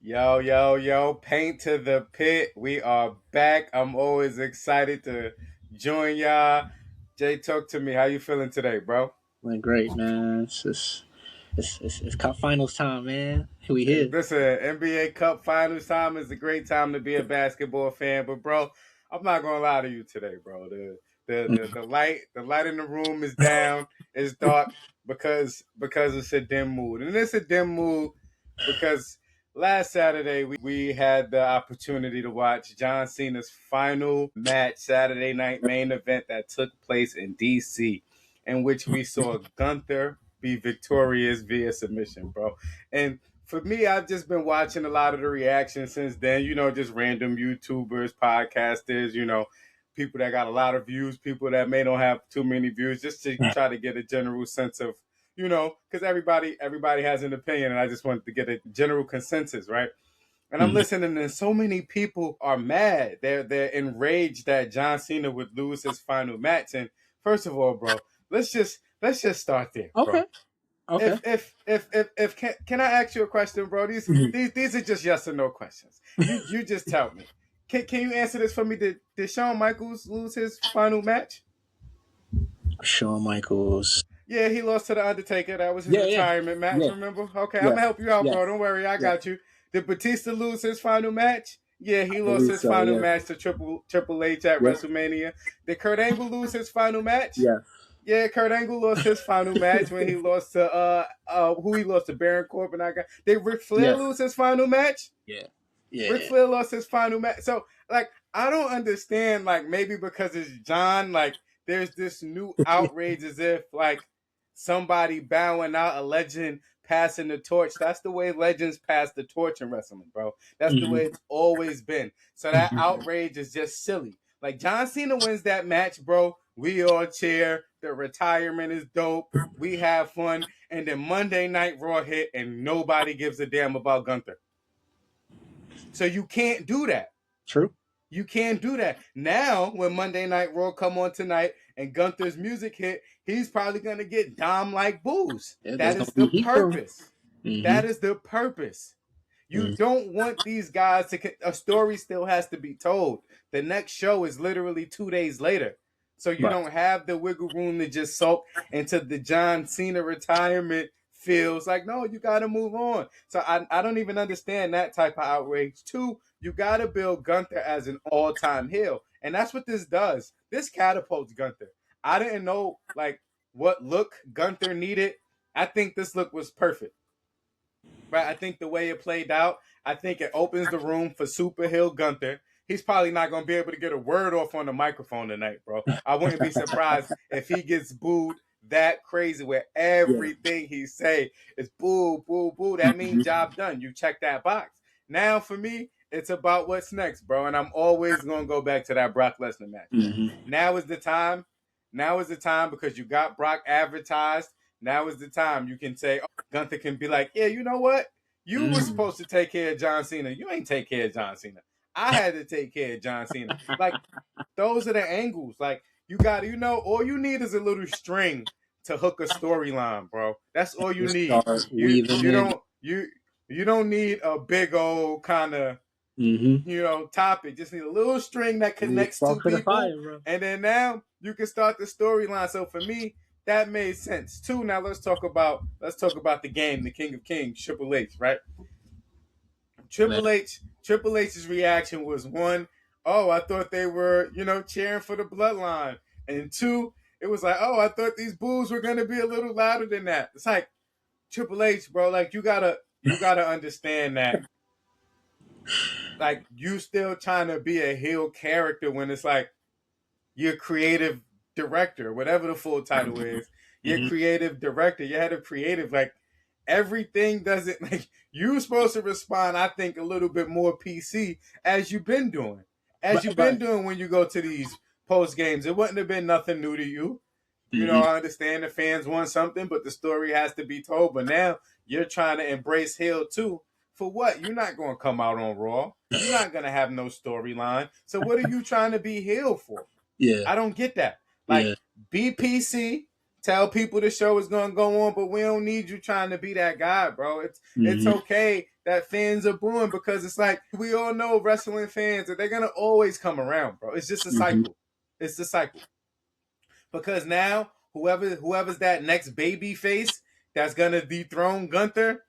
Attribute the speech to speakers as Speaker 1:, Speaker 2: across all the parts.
Speaker 1: Yo, yo, yo, paint to the pit. We are back. I'm always excited to join y'all. Jay, talk to me. How you feeling today, bro?
Speaker 2: Went great, man. It's cup finals time, man. We here.
Speaker 1: Listen, NBA Cup Finals time is a great time to be a basketball fan, but bro, I'm not gonna lie to you today, bro. The light in the room is down, it's dark because it's a dim mood. And it's a dim mood because last Saturday we had the opportunity to watch John Cena's final match, Saturday night main event that took place in DC, in which we saw Gunther be victorious via submission, bro. And for me, I've just been watching a lot of the reactions since then. Just random YouTubers, podcasters, people that got a lot of views, people that may not have too many views, just to try to get a general sense of, because everybody has an opinion, and I just wanted to get a general consensus, right? And I'm listening, and so many people are mad. They're enraged that John Cena would lose his final match. And first of all, bro, let's just start there, bro.
Speaker 2: Okay. Okay.
Speaker 1: Can I ask you a question, bro? These are just yes or no questions. You just tell me. Can you answer this for me? Did Shawn Michaels lose his final match?
Speaker 2: Shawn Michaels.
Speaker 1: Yeah, he lost to the Undertaker. That was his
Speaker 2: Yeah, yeah,
Speaker 1: retirement match.
Speaker 2: yeah,
Speaker 1: Remember? Okay, I'm
Speaker 2: yeah,
Speaker 1: gonna help you out,
Speaker 2: yeah,
Speaker 1: bro. Don't worry, I
Speaker 2: yeah.
Speaker 1: got you. Did Batista lose his final match? Yeah,
Speaker 2: I
Speaker 1: he lost
Speaker 2: believe
Speaker 1: his
Speaker 2: so.
Speaker 1: final
Speaker 2: Yeah,
Speaker 1: match to Triple H at
Speaker 2: yeah,
Speaker 1: WrestleMania. Did Kurt Angle lose his final match?
Speaker 2: yeah,
Speaker 1: Yeah, Kurt Angle lost his final match when he lost to who he lost to Baron Corbin. Did Ric Flair
Speaker 2: yeah,
Speaker 1: lose his final match?
Speaker 2: yeah,
Speaker 1: Ric
Speaker 2: yeah.
Speaker 1: Flair lost his final match. So like I don't understand, like maybe because it's John, like there's this new outrage as if like somebody bowing out a legend passing the torch. That's the way legends pass the torch in wrestling, bro. That's the way
Speaker 2: Mm-hmm.
Speaker 1: it's always been. So that outrage is just silly. Like John Cena wins that match, bro. We all cheer. The retirement is dope. We have fun. And then Monday Night Raw hit and nobody gives a damn about Gunther. So you can't do that.
Speaker 2: True.
Speaker 1: You can't do that. Now, when Monday Night Raw come on tonight and Gunther's music hit, he's probably going to get Dom like booze.
Speaker 2: Yeah, there's
Speaker 1: That
Speaker 2: gonna
Speaker 1: is
Speaker 2: be
Speaker 1: the
Speaker 2: heat for him.
Speaker 1: purpose. That
Speaker 2: Mm-hmm.
Speaker 1: is the purpose. You don't want these guys to. A story still has to be told. The next show is literally 2 days later. So you
Speaker 2: Right.
Speaker 1: don't have the wiggle room to just sulk into the John Cena retirement feels like, no, you got to move on. So I don't even understand that type of outrage. Two, you got to build Gunther as an all-time heel. And that's what this does. This catapults Gunther. I didn't know like what look Gunther needed. I think this look was perfect. Right? I think the way it played out, I think it opens the room for Super Hill Gunther. He's probably not going to be able to get a word off on the microphone tonight, bro. I wouldn't be surprised if he gets booed that crazy where
Speaker 2: Yeah.
Speaker 1: everything he say is boo, boo, boo. That means
Speaker 2: Mm-hmm.
Speaker 1: job done. You check that box. Now for me, it's about what's next, bro. And I'm always going to go back to that Brock Lesnar match, man.
Speaker 2: Mm-hmm.
Speaker 1: Now is the time. Now is the time because you got Brock advertised. Now is the time you can say, oh, Gunther can be like, yeah, you know what? You were
Speaker 2: Mm-hmm.
Speaker 1: supposed to take care of John Cena. You ain't take care of John Cena. I had to take care of John Cena. Like, those are the angles. Like, you got to, all you need is a little string to hook a storyline, bro. That's all you
Speaker 2: Just
Speaker 1: need.
Speaker 2: start
Speaker 1: You
Speaker 2: weaving
Speaker 1: you
Speaker 2: in.
Speaker 1: don't you don't need a big old kind of
Speaker 2: Mm-hmm.
Speaker 1: topic. Just need a little string that
Speaker 2: Leave
Speaker 1: connects two
Speaker 2: spark to the
Speaker 1: people,
Speaker 2: fire, bro.
Speaker 1: and then now you can start the storyline. So for me, that made sense. Two, now let's talk about the game, the King of Kings, Triple H, right?
Speaker 2: Man.
Speaker 1: Triple H's reaction was one, oh, I thought they were, cheering for the bloodline. And two, it was like, oh, I thought these boos were gonna be a little louder than that. It's like Triple H, bro, like you gotta understand that like you still trying to be a heel character when it's like you're creative director, whatever the full title is. You're
Speaker 2: Mm-hmm.
Speaker 1: creative director, you're head of creative, like everything doesn't like you're supposed to respond, I think, a little bit more PC as you've been doing. As
Speaker 2: Right.
Speaker 1: you've been
Speaker 2: Right.
Speaker 1: doing when you go to these post games. It wouldn't have been nothing new to you.
Speaker 2: Mm-hmm.
Speaker 1: I understand the fans want something, but the story has to be told. But now you're trying to embrace heel too. For what? You're not going to come out on Raw. You're not going to have no storyline. So what are you trying to be heel for?
Speaker 2: Yeah.
Speaker 1: I don't get that. Like
Speaker 2: Yeah.
Speaker 1: BPC, tell people the show is going to go on, but we don't need you trying to be that guy, bro. It's
Speaker 2: Mm-hmm.
Speaker 1: okay that fans are booing, because it's like we all know wrestling fans that they're gonna always come around, bro. It's just a cycle. It's the cycle. Because now whoever's that next baby face that's gonna dethrone Gunther,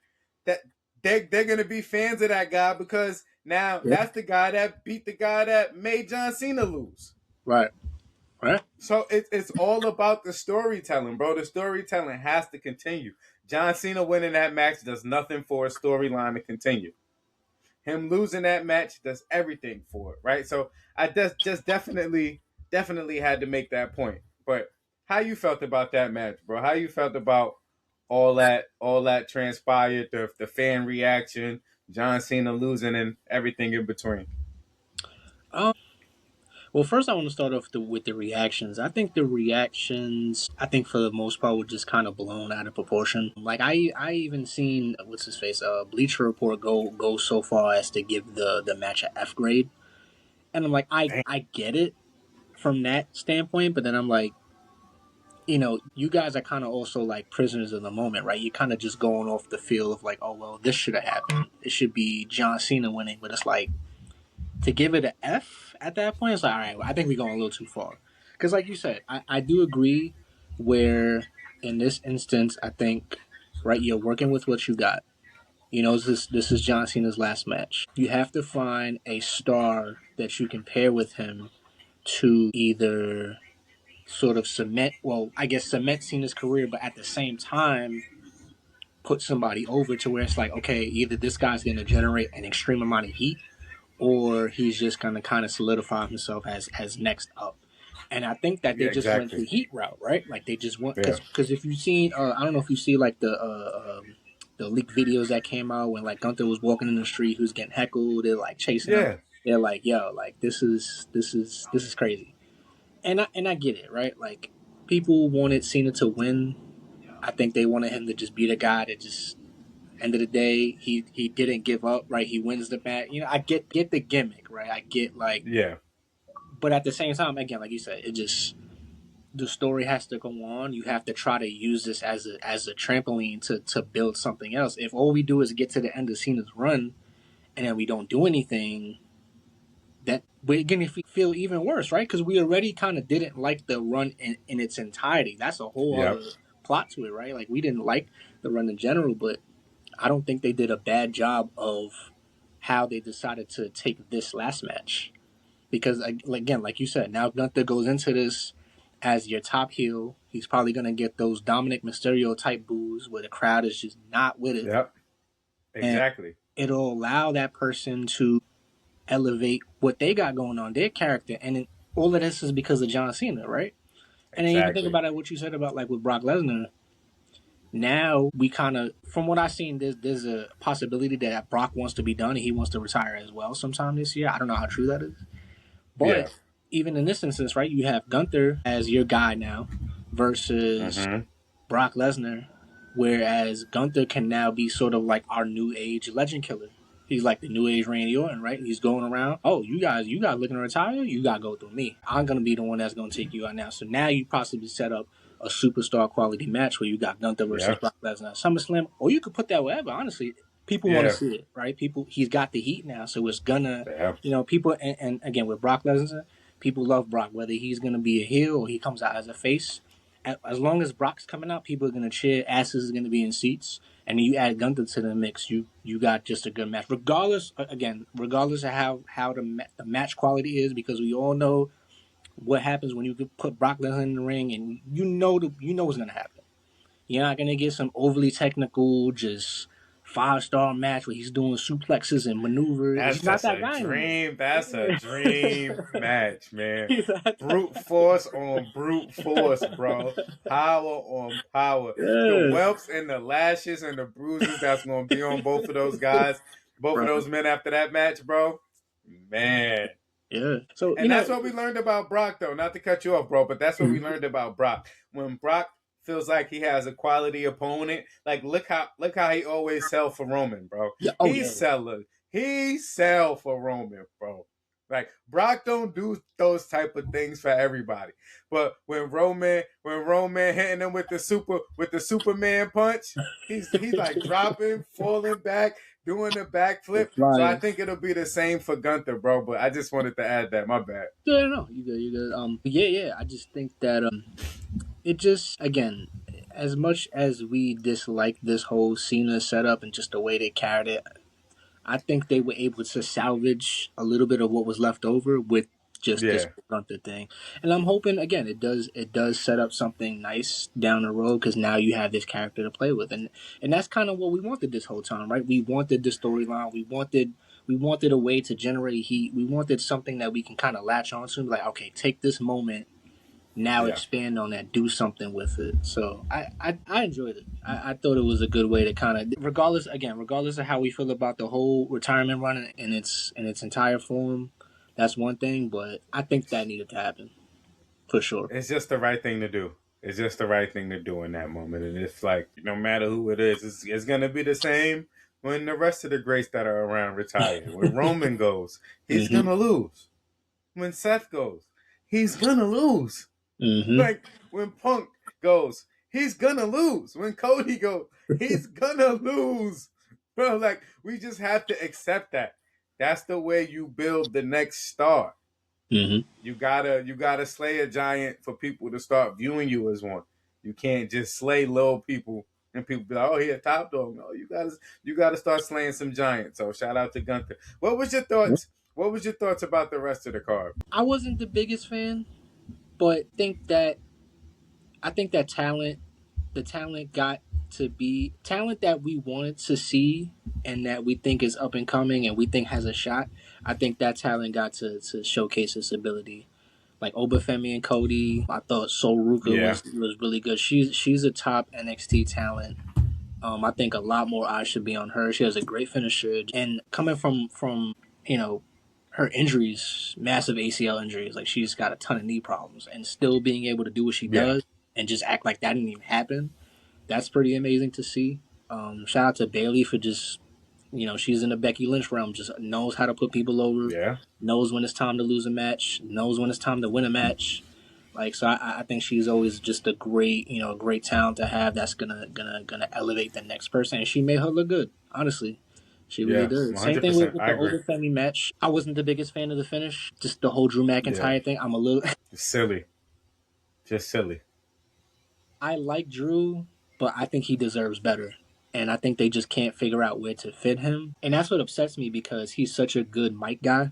Speaker 1: that they're gonna be fans of that guy, because now that's the guy that beat the guy that made John Cena lose.
Speaker 2: Right. Right.
Speaker 1: So it's all about the storytelling, bro. The storytelling has to continue. John Cena winning that match does nothing for a storyline to continue. Him losing that match does everything for it, right? So I just definitely had to make that point. But how you felt about that match, bro? How you felt about all that transpired, the fan reaction, John Cena losing, and everything in between?
Speaker 2: Well, first I want to start off with the reactions. I think the reactions, I think for the most part, were just kind of blown out of proportion. Like I even seen what's his face, Bleacher Report go so far as to give the match a F grade, and I'm like, I get it from that standpoint, but then I'm like, you guys are kind of also like prisoners of the moment, right? You're kind of just going off the feel of like, oh well, this should have happened. It should be John Cena winning, but it's like, to give it an F at that point, it's like, all right, well, I think we're going a little too far. Because, like you said, I do agree where in this instance, I think, right, you're working with what you got. This is John Cena's last match. You have to find a star that you can pair with him to either sort of cement Cena's career, but at the same time, put somebody over to where it's like, okay, either this guy's going to generate an extreme amount of heat, or he's just going to kind of solidify himself as next up. And I think that they
Speaker 1: Yeah,
Speaker 2: just went the
Speaker 1: exactly.
Speaker 2: heat route, right? Like they just went
Speaker 1: Yeah,
Speaker 2: because if you've seen, I don't know if you see like the leaked videos that came out when like Gunther was walking in the street, who's getting heckled, they're like chasing him.
Speaker 1: yeah,
Speaker 2: They're like, yo, like this is crazy. And I get it, right? Like people wanted Cena to win. I think they wanted him to just be the guy that just end of the day, he didn't give up, right? He wins the match. I get the gimmick, right? I get like,
Speaker 1: yeah,
Speaker 2: but at the same time, again, like you said, it just the story has to go on. You have to try to use this as a trampoline to build something else. If all we do is get to the end of Cena's run and then we don't do anything, that we're gonna feel even worse, right? Because we already kind of didn't like the run in its entirety. That's a whole
Speaker 1: yep,
Speaker 2: other plot to it, right? Like we didn't like the run in general, but I don't think they did a bad job of how they decided to take this last match. Because, again, like you said, now Gunther goes into this as your top heel. He's probably going to get those Dominic Mysterio type boos where the crowd is just not with it.
Speaker 1: yep,
Speaker 2: And
Speaker 1: exactly,
Speaker 2: it'll allow that person to elevate what they got going on, their character. And all of this is because of John Cena, right? And then even think
Speaker 1: exactly.
Speaker 2: about it, what you said about like with Brock Lesnar. Now we kind of, from what I've seen, there's a possibility that Brock wants to be done and he wants to retire as well sometime this year. I don't know how true that is, but
Speaker 1: Yeah.
Speaker 2: even in this instance, right, you have Gunther as your guy now versus
Speaker 1: Mm-hmm.
Speaker 2: Brock Lesnar, whereas Gunther can now be sort of like our new age legend killer. He's like the new age Randy Orton, right? He's going around. Oh, you guys looking to retire? You gotta go through me. I'm gonna be the one that's gonna take you out now. So now you possibly set up a superstar quality match where you got Gunther versus
Speaker 1: Yeah.
Speaker 2: Brock Lesnar at SummerSlam, or you could put that wherever. Honestly, people want to
Speaker 1: Yeah.
Speaker 2: see it, right? He's got the heat now, so it's gonna,
Speaker 1: Yeah.
Speaker 2: people. And again, with Brock Lesnar, people love Brock, whether he's gonna be a heel or he comes out as a face. As long as Brock's coming out, people are gonna cheer. Asses is gonna be in seats, and you add Gunther to the mix, you got just a good match. Regardless of how the match quality is, because we all know what happens when you put Brock Lesnar in the ring, and you know what's gonna happen. You're not gonna get some overly technical, just 5-star match where he's doing suplexes and maneuvers.
Speaker 1: That's
Speaker 2: He's not
Speaker 1: just
Speaker 2: that
Speaker 1: a
Speaker 2: guy anymore.
Speaker 1: dream. That's a dream match, man.
Speaker 2: He's not
Speaker 1: Brute
Speaker 2: that
Speaker 1: force on brute force, bro. Power on power. The
Speaker 2: guy.
Speaker 1: whelps and the lashes and the bruises that's gonna be on both of those guys, both of
Speaker 2: Bro.
Speaker 1: those men after that match, bro. Man.
Speaker 2: Yeah. So
Speaker 1: And that's what we learned about Brock, though. Not to cut you off, bro, but that's what we learned about Brock. When Brock feels like he has a quality opponent, like look how he always sell for Roman, bro.
Speaker 2: yeah. Oh
Speaker 1: He
Speaker 2: yeah.
Speaker 1: sell he sell for Roman, bro. Like Brock don't do those type of things for everybody. But when Roman hitting him with the Superman punch, he's like dropping, falling back, doing the backflip. So I
Speaker 2: flying.
Speaker 1: think it'll be the same for Gunther, bro. But I just wanted to add that. My bad.
Speaker 2: Yeah, no, you good, you good. Yeah. I just think that it just again, as much as we dislike this whole Cena setup and just the way they carried it, I think they were able to salvage a little bit of what was left over with just this
Speaker 1: Yeah,
Speaker 2: Gunther thing. And I'm hoping again it does set up something nice down the road because now you have this character to play with, and that's kind of what we wanted this whole time, right? We wanted the storyline. We wanted a way to generate heat. We wanted something that we can kind of latch on to, like okay, take this moment now
Speaker 1: yeah.
Speaker 2: expand on that, do something with it. So I enjoyed it. I thought it was a good way to kind of, regardless of how we feel about the whole retirement run in its entire form, that's one thing. But I think that needed to happen for sure.
Speaker 1: It's just the right thing to do. It's just the right thing to do in that moment. And it's like, no matter who it is, it's going to be the same when the rest of the greats that are around retire. When Roman goes, he's going
Speaker 2: Mhm.
Speaker 1: to lose. When Seth goes, he's going to lose.
Speaker 2: Mhm.
Speaker 1: Like when Punk goes, he's going to lose. When Cody goes, he's going to lose. Bro, like we just have to accept that. That's the way you build the next star.
Speaker 2: Mhm.
Speaker 1: You gotta slay a giant for people to start viewing you as one. You can't just slay little people and people be like, "Oh, he a top dog." No, you gotta start slaying some giants. So shout out to Gunther. What was your thoughts? What was your thoughts about the rest of the card?
Speaker 2: I wasn't the biggest fan, but I think that the talent got to be talent that we wanted to see and that we think is up and coming and we think has a shot. I think that talent got to showcase its ability. Like Obafemi and Cody, I thought Soruka
Speaker 1: Yeah,
Speaker 2: was really good. She's a top NXT talent. I think a lot more eyes should be on her. She has a great finisher, and coming from her injuries, massive ACL injuries, like she's got a ton of knee problems, and still being able to do what she
Speaker 1: yeah,
Speaker 2: does and just act like that didn't even happen. That's pretty amazing to see. Shout out to Bailey for just she's in the Becky Lynch realm, just knows how to put people over,
Speaker 1: yeah,
Speaker 2: knows when it's time to lose a match, knows when it's time to win a match. Like so, I think she's always just a great talent to have. That's gonna elevate the next person, and she made her look good. Honestly, she really
Speaker 1: yeah.
Speaker 2: did.
Speaker 1: One
Speaker 2: Same
Speaker 1: hundred
Speaker 2: thing with,
Speaker 1: percent.
Speaker 2: with
Speaker 1: I
Speaker 2: the
Speaker 1: agree.
Speaker 2: Overfemi match. I wasn't the biggest fan of the finish. Just the whole Drew
Speaker 1: Yeah,
Speaker 2: McIntyre thing. I'm a little.
Speaker 1: it's silly, just silly.
Speaker 2: I like Drew, but I think he deserves better. And I think they just can't figure out where to fit him. And that's what upsets me because he's such a good mic guy.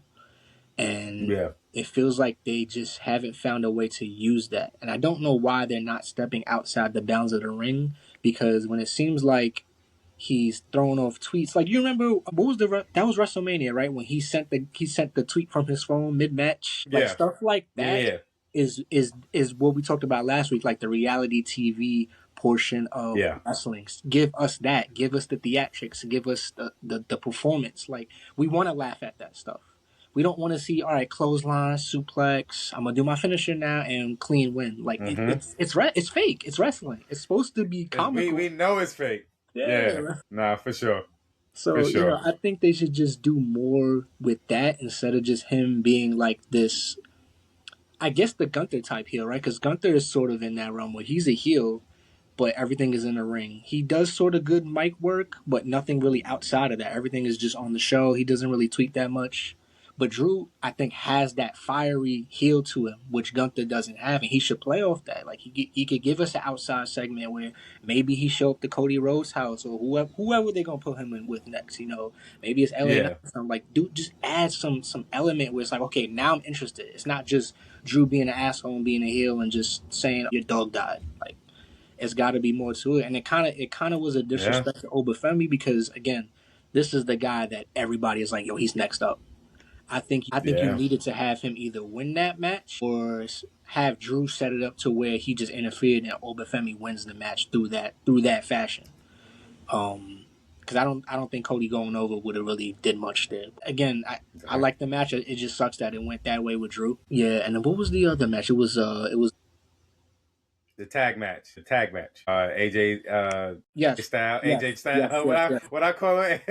Speaker 2: And
Speaker 1: Yeah,
Speaker 2: it feels like they just haven't found a way to use that. And I don't know why they're not stepping outside the bounds of the ring because when it seems like he's throwing off tweets, like you remember what was that was WrestleMania, right? When he sent the tweet from his phone mid match, like
Speaker 1: yeah,
Speaker 2: stuff like
Speaker 1: yeah,
Speaker 2: that
Speaker 1: yeah,
Speaker 2: is what we talked about last week, like the reality TV portion of
Speaker 1: yeah.
Speaker 2: wrestling. Give us that. Give us the theatrics. Give us the performance. Like we want to laugh at that stuff. We don't want to see all right clothesline suplex. I'm gonna do my finisher now and clean win. Like
Speaker 1: Mm-hmm.
Speaker 2: it's fake. It's wrestling. It's supposed to be
Speaker 1: We
Speaker 2: comical.
Speaker 1: know it's fake. Yeah,
Speaker 2: Yeah.
Speaker 1: nah, for sure, for
Speaker 2: So
Speaker 1: sure.
Speaker 2: I think they should just do more with that instead of just him being like this. I guess the Gunther type heel, right? Because Gunther is sort of in that realm where he's a heel, but everything is in the ring. He does sort of good mic work, but nothing really outside of that. Everything is just on the show. He doesn't really tweet that much. But Drew, I think, has that fiery heel to him, which Gunther doesn't have, and he should play off that. Like he could give us an outside segment where maybe he show up to Cody Rhodes' house or whoever they're gonna put him in with next. Maybe it's LA Knight
Speaker 1: Yeah,
Speaker 2: or something. Like, dude, just add some element where it's like, okay, now I'm interested. It's not just Drew being an asshole and being a heel and just saying your dog died. Like it's got to be more to it. And it kind of was a
Speaker 1: yeah,
Speaker 2: disrespect to Obafemi because again, this is the guy that everybody is like, yo, he's next up. I think you
Speaker 1: yeah,
Speaker 2: needed to have him either win that match or have Drew set it up to where he just interfered and Obafemi wins the match through that fashion. Because I don't think Cody going over would have really did much there. Again, I
Speaker 1: exactly.
Speaker 2: like the match. It just sucks that it went that way with Drew. Yeah, and then what was the other match? It was
Speaker 1: The tag match. The tag match. AJ
Speaker 2: yes,
Speaker 1: Styles.
Speaker 2: yes,
Speaker 1: AJ Styles.
Speaker 2: yes, yes,
Speaker 1: What I call it?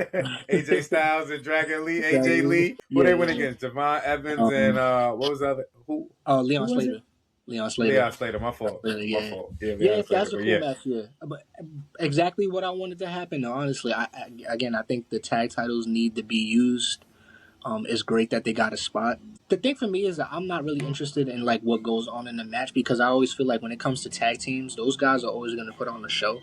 Speaker 1: AJ Styles and Dragon Lee. AJ
Speaker 2: yes.
Speaker 1: Lee. Who
Speaker 2: Yeah,
Speaker 1: they
Speaker 2: yeah,
Speaker 1: went
Speaker 2: yeah.
Speaker 1: against? Javon Evans and
Speaker 2: Um,
Speaker 1: what was the other? Who
Speaker 2: Leon
Speaker 1: was it?
Speaker 2: Slater. Leon Slater.
Speaker 1: Leon Slater, my fault. My
Speaker 2: Yeah,
Speaker 1: fault. Yeah,
Speaker 2: yeah,
Speaker 1: Leon Slater.
Speaker 2: that's a
Speaker 1: But
Speaker 2: cool
Speaker 1: yeah,
Speaker 2: match. Yeah, but exactly what I wanted to happen. Honestly, I think the tag titles need to be used. It's great that they got a spot. The thing for me is that I'm not really interested in like what goes on in the match because I always feel like when it comes to tag teams, those guys are always going to put on the show.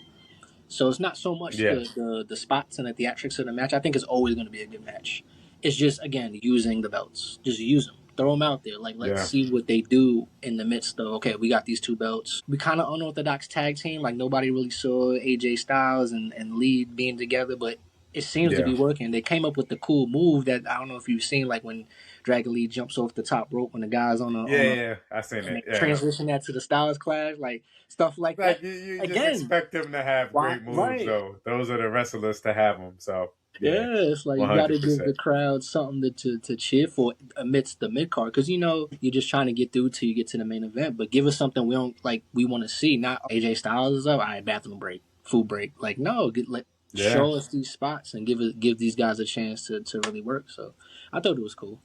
Speaker 2: So it's not so much
Speaker 1: yeah,
Speaker 2: the spots and the theatrics of the match. I think it's always going to be a good match. It's just again using the belts. Just use them. Throw them out there. Like let's
Speaker 1: yeah,
Speaker 2: see what they do in the midst of okay, we got these two belts. We kind of unorthodox tag team. Like nobody really saw AJ Styles and Lee being together, but it seems to
Speaker 1: yeah,
Speaker 2: be working. They came up with the cool move that I don't know if you've seen, like when Dragon Lee jumps off the top rope when the guy's
Speaker 1: yeah,
Speaker 2: on a
Speaker 1: yeah. I seen
Speaker 2: and
Speaker 1: it.
Speaker 2: they
Speaker 1: Yeah,
Speaker 2: transition that to the Styles Clash, like stuff like that.
Speaker 1: like you just
Speaker 2: Again,
Speaker 1: expect them to have
Speaker 2: why?
Speaker 1: great moves,
Speaker 2: Right.
Speaker 1: though. Those are the wrestlers to have them. So yeah,
Speaker 2: Yeah, it's like you got to give
Speaker 1: 100%.
Speaker 2: the crowd something to cheer for amidst the mid card because you're just trying to get through till you get to the main event. But give us something we don't like. We want to see. Not AJ Styles is up. All right, bathroom break, food break. Like no,
Speaker 1: Yeah.
Speaker 2: show us these spots and give these guys a chance to really work. So I thought it was cool.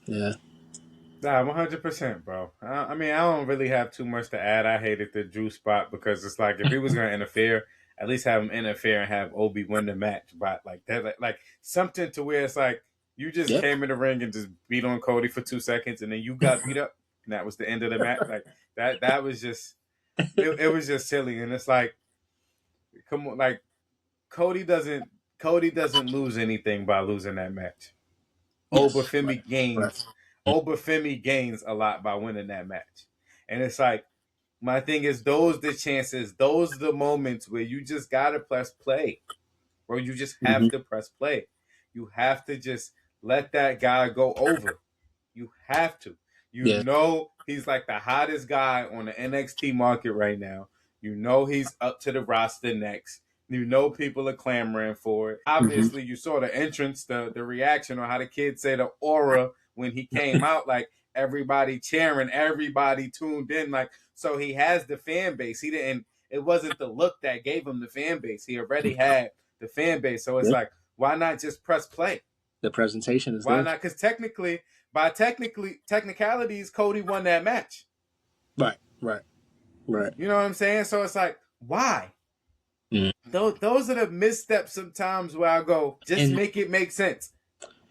Speaker 2: Yeah.
Speaker 1: Nah, 100%, bro. I mean, I don't really have too much to add. I hated the Drew spot because it's like if he was gonna interfere, at least have him interfere and have Obi win the match. But like that, like something to where it's like you just
Speaker 2: Yep.
Speaker 1: came in the ring and just beat on Cody for 2 seconds, and then you got beat up, and that was the end of the match. Like that was just it was just silly, and it's like, come on, like Cody doesn't Cody doesn't lose anything by losing that match.
Speaker 2: Yes. Right.
Speaker 1: Obafemi
Speaker 2: Right.
Speaker 1: gains. Obafemi gains a lot by winning that match. And it's like my thing is those the chances, those the moments where you just gotta press play, bro. You just
Speaker 2: Mm-hmm.
Speaker 1: have to press play. You have to just let that guy go over. You have to. You
Speaker 2: Yeah.
Speaker 1: know he's like the hottest guy on the NXT market right now. You know he's up to the roster next. You know people are clamoring for it.
Speaker 2: Mm-hmm.
Speaker 1: Obviously, you saw the entrance, the reaction, or how the kids say the aura when he came out. Like everybody cheering, everybody tuned in. Like so, he has the fan base. He didn't. It wasn't the look that gave him the fan base. He already had the fan base. So it's
Speaker 2: Yep.
Speaker 1: like, why not just press play?
Speaker 2: The presentation is
Speaker 1: Why
Speaker 2: there.
Speaker 1: not? Because by technicalities, Cody won that match.
Speaker 2: Right. Right. Right.
Speaker 1: You know what I'm saying? So it's like, why?
Speaker 2: Mm.
Speaker 1: Those are the missteps sometimes where I go, just
Speaker 2: And
Speaker 1: make it make sense.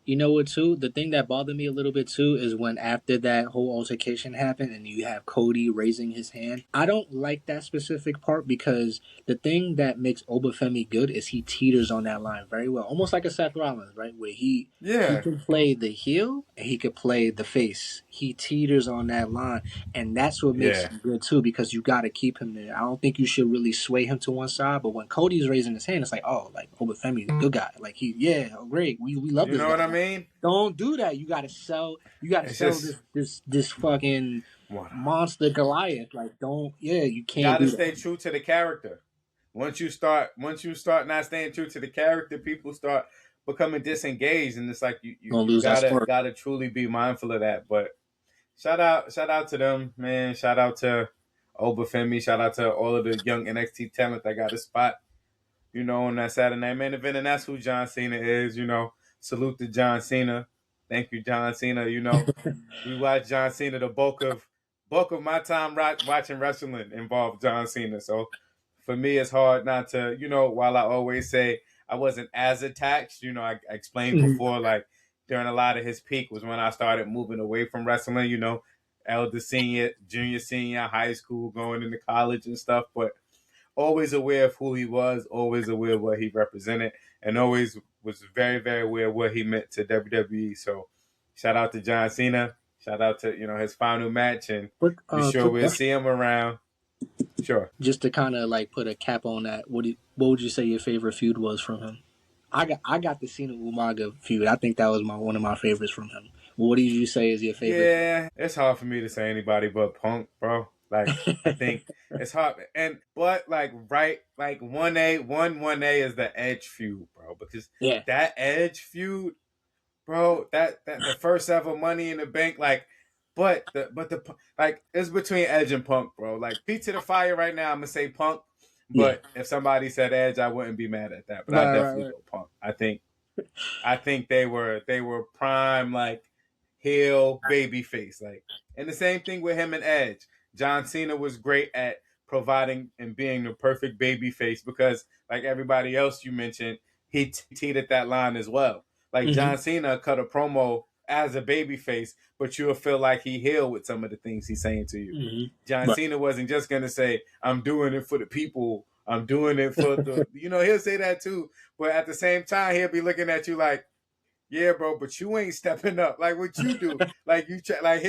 Speaker 2: you know what too? The thing that bothered me a little bit too is when after that whole altercation happened and you have Cody raising his hand. I don't like that specific part because the thing that makes Obafemi good is he teeters on that line very well. Almost like a Seth Rollins, right? Where he
Speaker 1: Yeah,
Speaker 2: can play the heel and he could play the face. He teeters on that line. And that's what makes
Speaker 1: yeah.
Speaker 2: him good too, because you gotta keep him there. I don't think you should really sway him to one side, but when Cody's raising his hand, it's like, oh, like Obafemi, good guy. Like oh, great. We love
Speaker 1: You
Speaker 2: this
Speaker 1: know
Speaker 2: guy.
Speaker 1: what I mean?
Speaker 2: Don't do that. You gotta
Speaker 1: It's
Speaker 2: sell
Speaker 1: just
Speaker 2: this fucking
Speaker 1: what
Speaker 2: monster Goliath. Like you can't
Speaker 1: gotta
Speaker 2: do
Speaker 1: stay
Speaker 2: that.
Speaker 1: true to the character. Once you start not staying true to the character, people start becoming disengaged, and it's like you you,
Speaker 2: Don't
Speaker 1: you
Speaker 2: lose that
Speaker 1: gotta
Speaker 2: spark.
Speaker 1: gotta truly be mindful of that. But shout out to them, man. Shout out to Obafemi. Shout out to all of the young NXT talent that got a spot, on that Saturday night main event, and that's who John Cena is. Salute to John Cena. Thank you, John Cena. We watched John Cena. The bulk of my time watching wrestling involved John Cena. So for me, it's hard not to, while I always say I wasn't as attached, I explained
Speaker 2: Mhm.
Speaker 1: before, like during a lot of his peak was when I started moving away from wrestling, elder senior, junior senior, high school, going into college and stuff. But always aware of who he was, always aware of what he represented, and always was very, very aware of what he meant to WWE. So shout out to John Cena. Shout out to, his final match, and we sure
Speaker 2: Quick
Speaker 1: we'll
Speaker 2: question.
Speaker 1: see him around. Sure.
Speaker 2: Just to kind of like put a cap on that. What would you say your favorite feud was from him? I got the Cena Umaga feud. I think that was one of my favorites from him. What did you say is your favorite?
Speaker 1: Yeah, it's hard for me to say anybody but Punk, bro. Like, I think it's hard, but like, right, like 1A is the Edge feud, bro, because
Speaker 2: Yeah.
Speaker 1: that Edge feud, bro, that the first ever Money in the Bank, like, but the like it's between Edge and Punk, bro. Like, feet to the fire right now, I'm gonna say Punk,
Speaker 2: Yeah.
Speaker 1: but if somebody said Edge, I wouldn't be mad at that. But I
Speaker 2: Right. Right.
Speaker 1: definitely
Speaker 2: Right.
Speaker 1: go Punk. I think they were prime like heel baby face, like, and the same thing with him and Edge. John Cena was great at providing and being the perfect baby face because, like everybody else you mentioned, he teeted at that line as well. Like
Speaker 2: Mm-hmm.
Speaker 1: John Cena cut a promo as a baby face, but you'll feel like he healed with some of the things he's saying to you.
Speaker 2: Mm-hmm.
Speaker 1: John
Speaker 2: Right.
Speaker 1: Cena wasn't just gonna say, "I'm doing it for the people. I'm doing it for the." He'll say that too, but at the same time, he'll be looking at you like, "Yeah, bro, but you ain't stepping up like what you do. Like like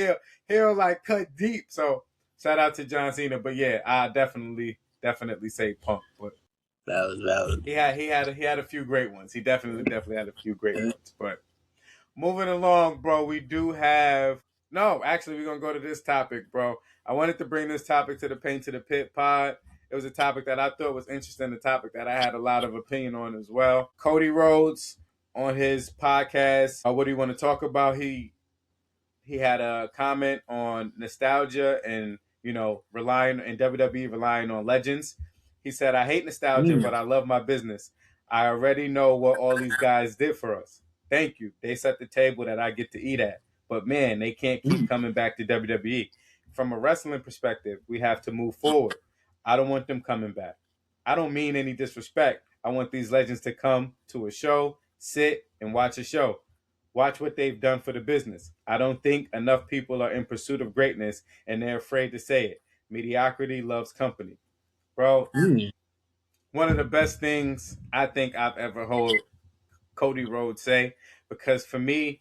Speaker 1: he'll like cut deep." So shout out to John Cena, but yeah, I definitely say Punk, but
Speaker 2: Valid, valid.
Speaker 1: he had a few great ones. He definitely had a few great ones, but. Moving along, bro, we do have no. Actually, we're gonna go to this topic, bro. I wanted to bring this topic to the Paint to the Pit pod. It was a topic that I thought was interesting, a topic that I had a lot of opinion on as well. Cody Rhodes on his podcast. What do you want to talk about? He had a comment on nostalgia and relying in WWE relying on legends. He said, "I hate nostalgia,
Speaker 2: Mm.
Speaker 1: but I love my business. I already know what all these guys did for us. Thank you. They set the table that I get to eat at. But man, they can't keep
Speaker 2: Mm.
Speaker 1: coming back to WWE. From a wrestling perspective, we have to move forward. I don't want them coming back. I don't mean any disrespect. I want these legends to come to a show, sit, and watch a show. Watch what they've done for the business. I don't think enough people are in pursuit of greatness and they're afraid to say it. Mediocrity loves company." Bro,
Speaker 2: Mm.
Speaker 1: one of the best things I think I've ever heard Cody Rhodes say, because for me,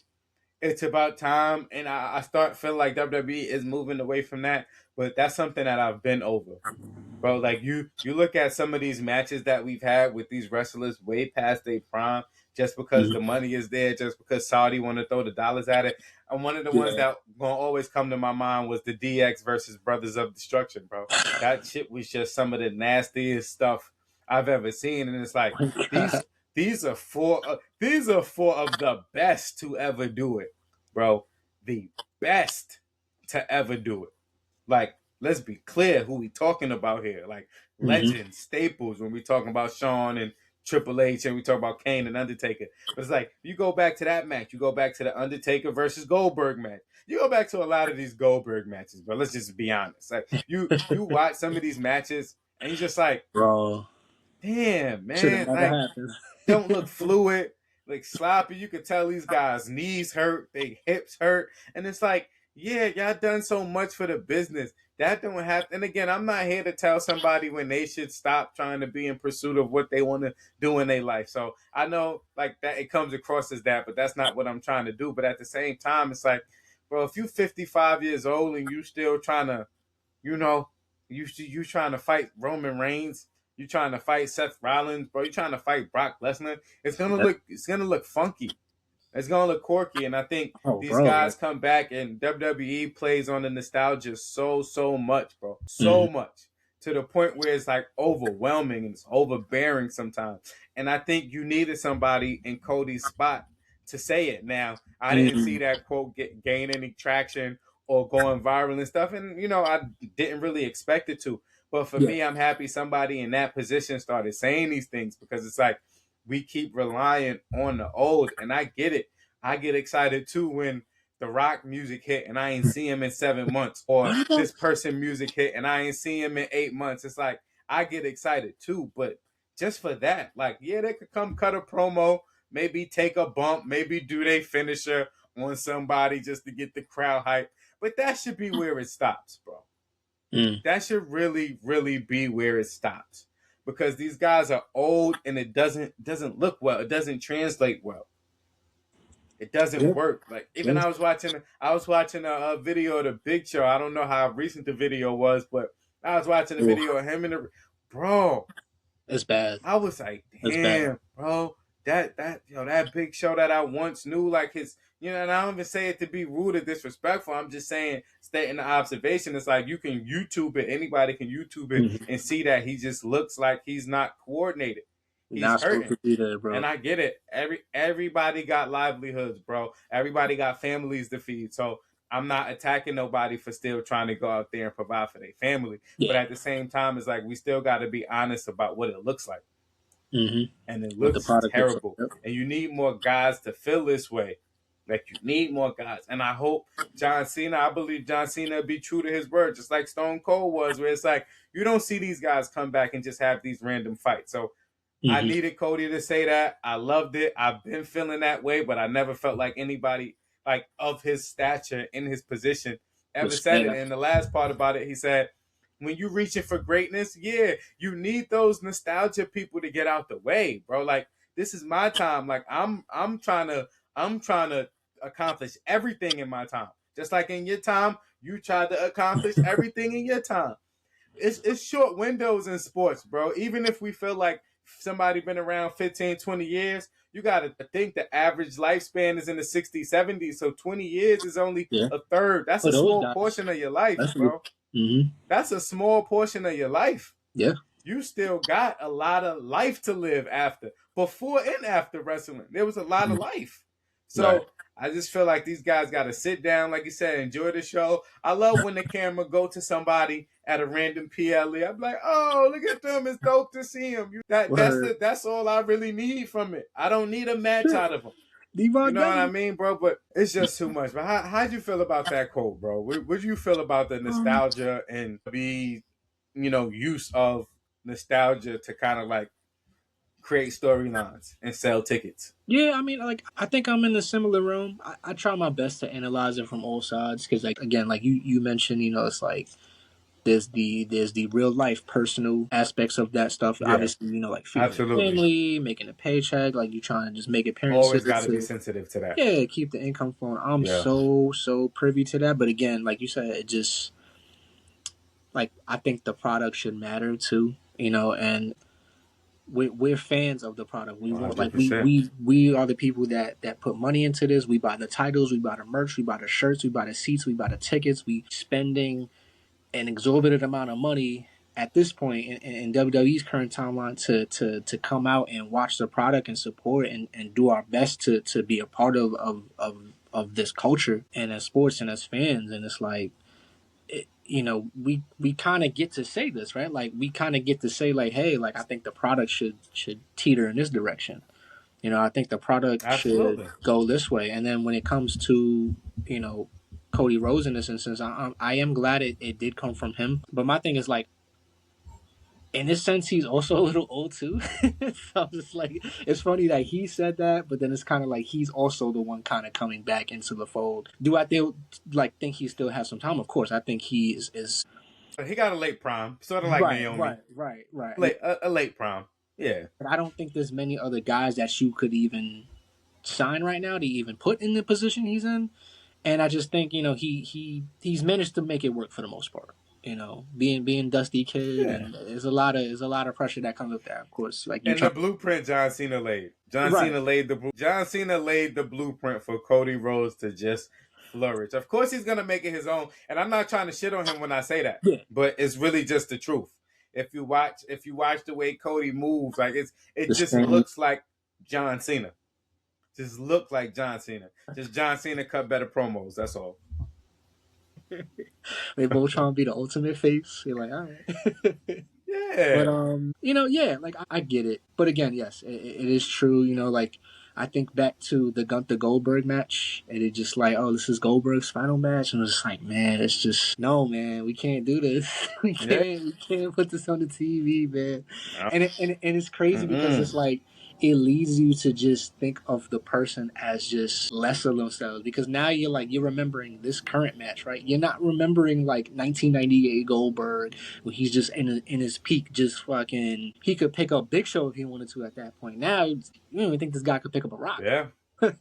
Speaker 1: it's about time, and I start feeling like WWE is moving away from that, but that's something that I've been over. Bro, like you look at some of these matches that we've had with these wrestlers way past their prime, just because the
Speaker 2: Mm.
Speaker 1: money is there, just because Saudi want to throw the dollars at it. And one of the ones
Speaker 2: Yeah.
Speaker 1: that gonna always come to my mind was the DX versus Brothers of Destruction, bro. That shit was just some of the nastiest stuff I've ever seen, and it's like
Speaker 2: Oh my
Speaker 1: these
Speaker 2: God.
Speaker 1: these are four of the best to ever do it, bro. The best to ever do it. Like, let's be clear who we talking about here. Like
Speaker 2: Mm-hmm.
Speaker 1: legends, staples when we talking about Shawn and Triple H and we talk about Kane and Undertaker. But it's like you go back to that match, you go back to the Undertaker versus Goldberg match. You go back to a lot of these Goldberg matches, but let's just be honest. Like you watch some of these matches and you're just like,
Speaker 2: Bro,
Speaker 1: damn,
Speaker 2: should have
Speaker 1: man,
Speaker 2: never
Speaker 1: like
Speaker 2: happened.
Speaker 1: don't look fluid, like sloppy. You could tell these guys' knees hurt, they hips hurt, and it's like, yeah, y'all done so much for the business. That don't happen. And again, I'm not here to tell somebody when they should stop trying to be in pursuit of what they want to do in their life. So I know like that it comes across as that, but that's not what I'm trying to do. But at the same time, it's like, bro, if you 55 years old and you still trying to you know, you trying to fight Roman Reigns, you trying to fight Seth Rollins, bro. You trying to fight Brock Lesnar.
Speaker 2: Yeah.
Speaker 1: It's gonna look funky. It's gonna look quirky, and I think
Speaker 2: Oh,
Speaker 1: these
Speaker 2: bro.
Speaker 1: guys
Speaker 2: Like,
Speaker 1: come back, and WWE plays on the nostalgia so much, bro,
Speaker 2: mm-hmm.
Speaker 1: so much to the point where it's like overwhelming and it's overbearing sometimes. And I think you needed somebody in Cody's spot to say it. Now, I didn't see
Speaker 2: Mm-hmm.
Speaker 1: that quote gain any traction or going viral and stuff, and I didn't really expect it to. But for
Speaker 2: Yeah.
Speaker 1: me, I'm happy somebody in that position started saying these things because it's like we keep relying on the old, and I get it. I get excited too when the rock music hit and I ain't see him in 7 months, or
Speaker 2: What the?
Speaker 1: this person music hit and I ain't see him in 8 months. It's like I get excited too, but just for that, like, yeah, they could come cut a promo, maybe take a bump, maybe do their finisher on somebody just to get the crowd hype. But that should be where it stops, bro.
Speaker 2: Mm.
Speaker 1: That should really be where it stops. Because these guys are old and it doesn't look well. It doesn't translate well. It doesn't
Speaker 2: Yep.
Speaker 1: work. Like even
Speaker 2: Yes.
Speaker 1: I was watching a video of the Big Show. I don't know how recent the video was, but I was watching a
Speaker 2: Oof.
Speaker 1: video of him and the bro.
Speaker 2: It's bad.
Speaker 1: I was like,
Speaker 2: It's bad.
Speaker 1: damn, bro, that Big Show that I once knew, like his, and I don't even say it to be rude or disrespectful. I'm just saying, stating the observation. It's like you can YouTube it. Anybody can YouTube it
Speaker 2: Mm-hmm.
Speaker 1: and see that he just looks like he's not coordinated. He's
Speaker 2: Not supposed
Speaker 1: hurting.
Speaker 2: to be there, bro.
Speaker 1: And I get it. Everybody got livelihoods, bro. Everybody got families to feed. So I'm not attacking nobody for still trying to go out there and provide for their family. But
Speaker 2: Yeah.
Speaker 1: at the same time, it's like we still got to be honest about what it looks like.
Speaker 2: Mm-hmm.
Speaker 1: And it
Speaker 2: What the
Speaker 1: looks
Speaker 2: product looks like.
Speaker 1: terrible.
Speaker 2: Yep.
Speaker 1: And you need more guys to feel this way. Like you need more guys, and I hope John Cena. I believe John Cena be true to his word, just like Stone Cold was, where it's like you don't see these guys come back and just have these random fights. So I
Speaker 2: Mm-hmm.
Speaker 1: needed Cody to say that. I loved it. I've been feeling that way, but I never felt like anybody like of his stature in his position ever
Speaker 2: Was
Speaker 1: said it.
Speaker 2: fair.
Speaker 1: And the last part about it, he said, when you reaching for greatness, yeah, you need those nostalgia people to get out the way, bro. Like this is my time. Like I'm trying to accomplish everything in my time. Just like in your time, you tried to accomplish everything in your time. It's short windows in sports, bro. Even if we feel like somebody been around 15, 20 years, you got to think the average lifespan is in the 60s, 70s. So 20 years is only
Speaker 2: Yeah.
Speaker 1: a third. That's
Speaker 2: For
Speaker 1: a
Speaker 2: those
Speaker 1: small
Speaker 2: guys,
Speaker 1: portion of your life,
Speaker 2: that's a good.
Speaker 1: bro.
Speaker 2: Mm-hmm.
Speaker 1: That's a small portion of your life.
Speaker 2: Yeah.
Speaker 1: You still got a lot of life to live after, before and after wrestling. There was a lot of
Speaker 2: Mhm.
Speaker 1: life.
Speaker 2: Right.
Speaker 1: So I just feel like these guys got to sit down, like you said, enjoy the show. I love when the camera go to somebody at a random PLE. I'm like, oh, look at them. It's dope to see them.
Speaker 2: Word.
Speaker 1: That's all I really need from it. I don't need a match
Speaker 2: Shit.
Speaker 1: out of them. You
Speaker 2: Devon
Speaker 1: know what I
Speaker 2: Dudley.
Speaker 1: mean, bro? But it's just too much. But how'd you feel about that quote, bro? What do you feel about the
Speaker 2: Um,
Speaker 1: nostalgia and use of nostalgia to kind of like create storylines and sell tickets?
Speaker 2: yeah, I mean, like, I think I'm in a similar room. I try my best to analyze it from all sides because, like, again, like you mentioned, it's like there's the real life personal aspects of that stuff.
Speaker 1: Yeah,
Speaker 2: Obviously, like feeding your
Speaker 1: absolutely.
Speaker 2: family, making a paycheck, like you trying to just make
Speaker 1: Always
Speaker 2: appearances
Speaker 1: got to be
Speaker 2: to
Speaker 1: sensitive to that.
Speaker 2: yeah keep the income flowing. I'm
Speaker 1: Yeah,
Speaker 2: so privy to that, but again, like you said, it just like I think the product should matter too. And we're fans of the product. We want like we
Speaker 1: 100%.
Speaker 2: we we are the people that put money into this. We buy the titles, we buy the merch, we buy the shirts, we buy the seats, we buy the tickets. We spending an exorbitant amount of money at this point in WWE's current timeline to come out and watch the product and support and do our best to be a part of this culture and as sports and as fans. And it's like we kind of get to say this, right? Like we kind of get to say like, hey, like I think the product should teeter in this direction. I think the product should
Speaker 1: Absolutely.
Speaker 2: go this way. And then when it comes to you know Cody Rhodes in this instance, I am glad it did come from him. But my thing is like, in this sense, he's also a little old too. So I'm just like, it's funny that he said that, but then it's kind of like he's also the one kind of coming back into the fold. Do I think he still has some time? Of course, I think he is
Speaker 1: He got a late prime, sort of like
Speaker 2: right,
Speaker 1: Naomi.
Speaker 2: right, right, right.
Speaker 1: A late prime. Yeah.
Speaker 2: But I don't think there's many other guys that you could even sign right now to even put in the position he's in. And I just think he's managed to make it work for the most part. Being Dusty Kid,
Speaker 1: Yeah.
Speaker 2: and there's a lot of pressure that comes with that. Of course, like you
Speaker 1: And the
Speaker 2: try.
Speaker 1: blueprint John Cena laid.
Speaker 2: Right.
Speaker 1: John Cena laid the blueprint for Cody Rhodes to just flourish. Of course he's gonna make it his own. And I'm not trying to shit on him when I say that.
Speaker 2: Yeah.
Speaker 1: But it's really just the truth. If you watch the way Cody moves, like it
Speaker 2: The
Speaker 1: just
Speaker 2: same.
Speaker 1: looks like John Cena. Just look like John Cena. Just John Cena cut better promos. That's all.
Speaker 2: They both trying to be the ultimate face. You're like, all right. But
Speaker 1: Yeah.
Speaker 2: yeah, like I get it. But again, yes, it is true. Like I think back to the Gunther Goldberg match, and it just like, oh, this is Goldberg's final match, and it's like, man, it's just no, man, we can't do this. we
Speaker 1: Yeah.
Speaker 2: can't, we can't put this on the TV, man.
Speaker 1: No.
Speaker 2: And it's crazy because
Speaker 1: Mm-mm.
Speaker 2: it's like it leads you to just think of the person as just less of themselves because now you're remembering this current match, right? You're not remembering like 1998 Goldberg when he's just in his peak, just fucking. He could pick up Big Show if he wanted to at that point. Now you don't even think this guy could pick up a rock.
Speaker 1: Yeah.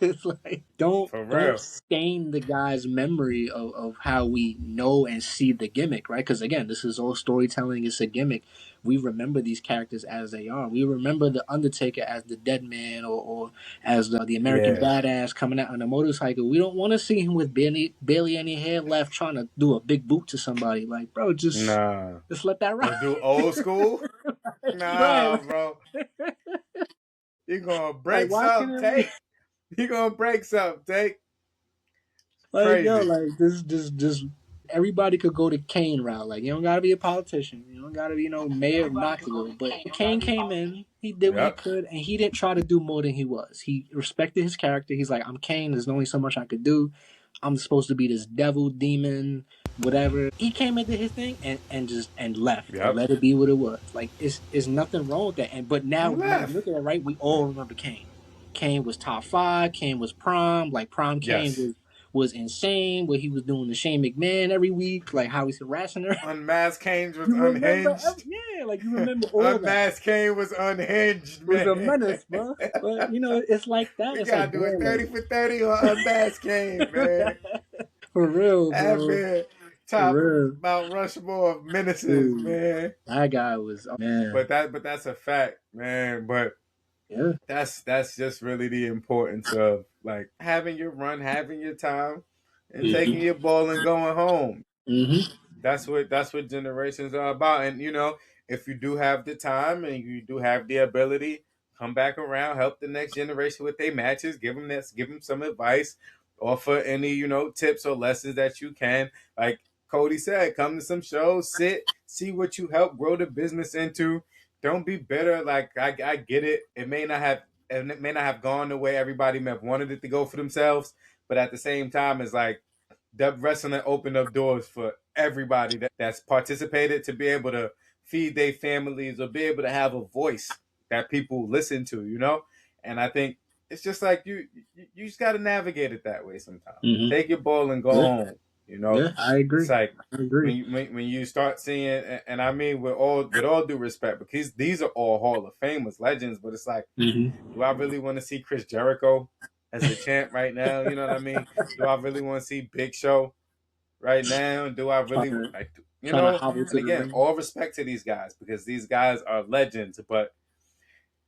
Speaker 2: It's like don't
Speaker 1: For
Speaker 2: don't
Speaker 1: real.
Speaker 2: stain the guy's memory of how we know and see the gimmick, right? Because again, this is all storytelling. It's a gimmick. We remember these characters as they are. We remember the Undertaker as the dead man or as the American
Speaker 1: Yeah.
Speaker 2: badass coming out on a motorcycle. We don't want to see him with barely any hair left trying to do a big boot to somebody. Like, bro, just
Speaker 1: Nah.
Speaker 2: just let that ride.
Speaker 1: Or do old school?
Speaker 2: Right.
Speaker 1: Nah, bro. You gonna
Speaker 2: Like,
Speaker 1: break
Speaker 2: why can't
Speaker 1: something,
Speaker 2: it be
Speaker 1: Take? You gonna break something, Take?
Speaker 2: like, yo,
Speaker 1: Crazy.
Speaker 2: like this, just Everybody could go to Kane route. Like, you don't gotta be a politician. You don't gotta be mayor of Knoxville. But Kane came in, he did what he
Speaker 1: Yep.
Speaker 2: could, and he didn't try to do more than he was. He respected his character. He's like, I'm Kane. There's only so much I could do. I'm supposed to be this devil, demon, whatever. He came and did his thing and left and
Speaker 1: Yep.
Speaker 2: let it be what it was. Like, it's nothing wrong with that. But now
Speaker 1: He
Speaker 2: when you
Speaker 1: left.
Speaker 2: look at it, right, we all remember Kane. Kane was top 5. Kane was prime. Like, prime Kane
Speaker 1: Yes.
Speaker 2: was insane. What he was doing to Shane McMahon every week, like how he's harassing her.
Speaker 1: Unmasked Kane was
Speaker 2: You remember,
Speaker 1: unhinged.
Speaker 2: yeah, like you remember all that.
Speaker 1: Unmasked Kane was unhinged,
Speaker 2: It was
Speaker 1: man.
Speaker 2: a menace, bro. But it's like that.
Speaker 1: We
Speaker 2: It's
Speaker 1: gotta
Speaker 2: like,
Speaker 1: do a
Speaker 2: bro,
Speaker 1: 30 for 30 on Unmasked Kane, man.
Speaker 2: for real,
Speaker 1: That
Speaker 2: bro.
Speaker 1: man,
Speaker 2: For
Speaker 1: top
Speaker 2: real,
Speaker 1: Mount Rushmore of menaces,
Speaker 2: dude.
Speaker 1: man.
Speaker 2: That guy was, oh, man.
Speaker 1: But that's a fact, man. But
Speaker 2: Yeah.
Speaker 1: that's just really the importance of like having your run, having your time, and taking
Speaker 2: Mm-hmm.
Speaker 1: your ball and going home.
Speaker 2: Mm-hmm.
Speaker 1: That's what generations are about. And if you do have the time and you do have the ability, come back around, help the next generation with their matches, give them some advice, offer any tips or lessons that you can. Like Cody said, come to some shows, sit, see what you help grow the business into. Don't be bitter. Like I get it. It may not have gone the way everybody may have wanted it to go for themselves, but at the same time, it's like Dub Wrestling opened up doors for everybody that's participated to be able to feed their families or be able to have a voice that people listen to. And I think it's just like you just got to navigate it that way sometimes.
Speaker 2: Mm-hmm.
Speaker 1: Take your ball and go
Speaker 2: Yeah.
Speaker 1: home.
Speaker 2: Yeah, I
Speaker 1: It's
Speaker 2: agree.
Speaker 1: like
Speaker 2: I agree.
Speaker 1: when you start seeing, and I mean with all due respect, because these are all Hall of Famers, legends, but it's like,
Speaker 2: Mm-hmm.
Speaker 1: do I really want to see Chris Jericho as the champ right now? You know what I mean? Do I really want to see Big Show right now? Do I
Speaker 2: Trying
Speaker 1: really
Speaker 2: to
Speaker 1: like
Speaker 2: trying to hobble
Speaker 1: And
Speaker 2: to the
Speaker 1: again,
Speaker 2: ring.
Speaker 1: all respect to these guys because these guys are legends, but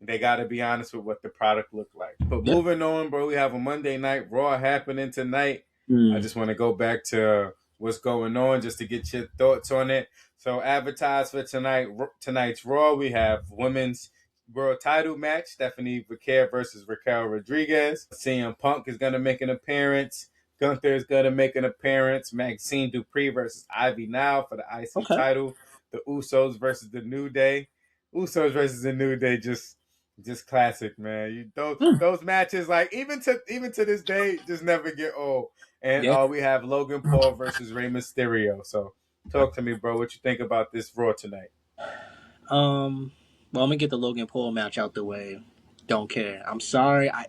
Speaker 1: they got to be honest with what the product looked like. But
Speaker 2: Yeah.
Speaker 1: moving on, bro, we have a Monday Night Raw happening tonight. I
Speaker 2: Mm.
Speaker 1: just want to go back to what's going on just to get your thoughts on it. So, advertised for tonight's Raw, we have women's world title match: Stephanie Vaquer versus Raquel Rodriguez. CM Punk is going to make an appearance. Gunther is going to make an appearance. Maxine Dupree versus Ivy Nile for the IC
Speaker 2: Okay.
Speaker 1: title. The Usos versus the New Day. Usos versus the New Day, just classic, man. Those matches, like even to this day, just never get old. And
Speaker 2: Yeah.
Speaker 1: we have Logan Paul versus Rey Mysterio. So talk to me, bro. What you think about this Raw tonight?
Speaker 2: Well, I'm gonna get the Logan Paul match out the way. Don't care. I'm sorry. I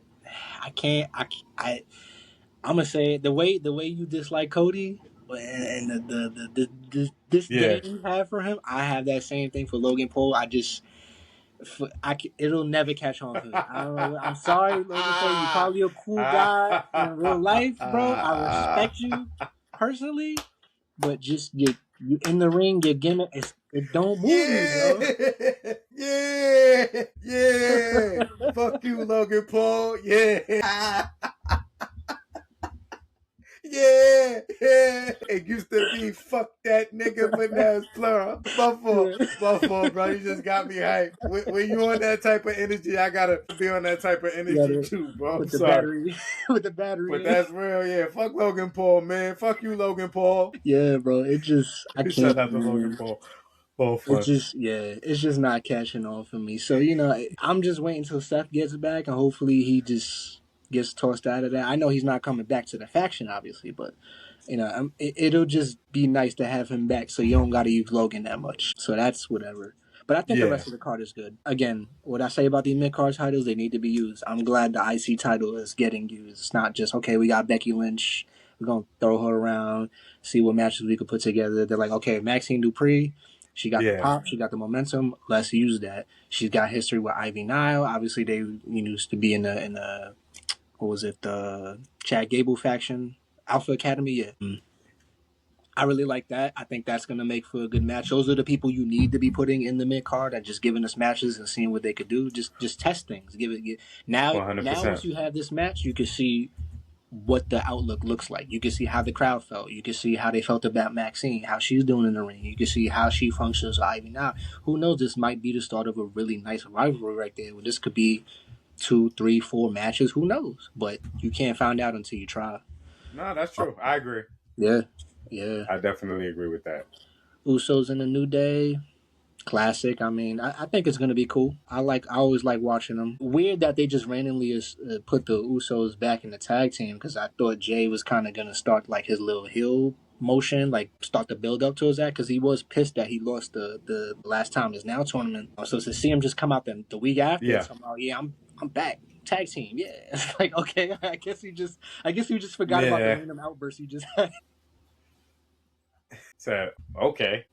Speaker 2: can't. I'm gonna say it, the way you dislike Cody and the
Speaker 1: Yeah.
Speaker 2: disdain you have for him. I have that same thing for Logan Paul. It'll never catch on for me. I don't know. I'm sorry, Logan Paul. You're probably a cool guy in real life, bro. I respect you personally, but just you in the ring, your gimmick it don't move me, bro.
Speaker 1: Yeah, yeah, yeah. Fuck you, Logan Paul. Yeah. Yeah, yeah. It used to be fuck that nigga, but now it's plural. My fault, bro. You just got me hyped. When you on that type of energy, I gotta be on that type of
Speaker 2: You
Speaker 1: energy
Speaker 2: gotta
Speaker 1: too, bro. I'm
Speaker 2: put the
Speaker 1: sorry.
Speaker 2: battery with the battery
Speaker 1: But
Speaker 2: in.
Speaker 1: that's real, yeah. Fuck Logan Paul, man. Fuck you, Logan Paul.
Speaker 2: Yeah, bro. I
Speaker 1: Shout
Speaker 2: can't,
Speaker 1: out to Logan
Speaker 2: man.
Speaker 1: Paul. Both
Speaker 2: It's
Speaker 1: fun.
Speaker 2: just not catching on for me. So I'm just waiting until Seth gets back, and hopefully he just gets tossed out of that. I know he's not coming back to the faction, obviously, but it'll just be nice to have him back, so you don't got to use Logan that much. So that's whatever. But I think the
Speaker 1: Yeah,
Speaker 2: rest of the card is good. Again, what I say about these mid card titles, they need to be used. I'm glad the IC title is getting used. It's not just okay. We got Becky Lynch. We're gonna throw her around, see what matches we could put together. They're like, okay, Maxine Dupree. She got the
Speaker 1: yeah,
Speaker 2: pop. She got the momentum. Let's use that. She's got history with Ivy Nile. Obviously, they used to be in the what was it, the Chad Gable faction, Alpha Academy. Yeah. I really like that. I think that's going to make for a good match. Those are the people you need to be putting in the mid card and just giving us matches and seeing what they could do. Just test things. Now.
Speaker 1: 100%.
Speaker 2: Once you have this match, you can see what the outlook looks like. You can see how the crowd felt. You can see how they felt about Maxine, how she's doing in the ring. You can see how she functions with Ivy. Now, who knows? This might be the start of a really nice rivalry right there. Well, this could be 2, 3, 4 matches. Who knows? But you can't find out until you try.
Speaker 1: No, that's true. I agree.
Speaker 2: Yeah. Yeah.
Speaker 1: I definitely agree with that.
Speaker 2: Usos in the New Day. Classic. I mean, I think it's gonna be cool. I always like watching them. Weird that they just randomly put the Usos back in the tag team because I thought Jay was kind of gonna start like his little heel motion, like start the build up to his act because he was pissed that he lost the last time his now tournament. So to see him just come out the week after,
Speaker 1: Yeah.
Speaker 2: it's somehow I'm back tag team. Yeah, it's like okay, I guess he just forgot about the
Speaker 1: Yeah.
Speaker 2: random outburst he just had.
Speaker 1: So okay.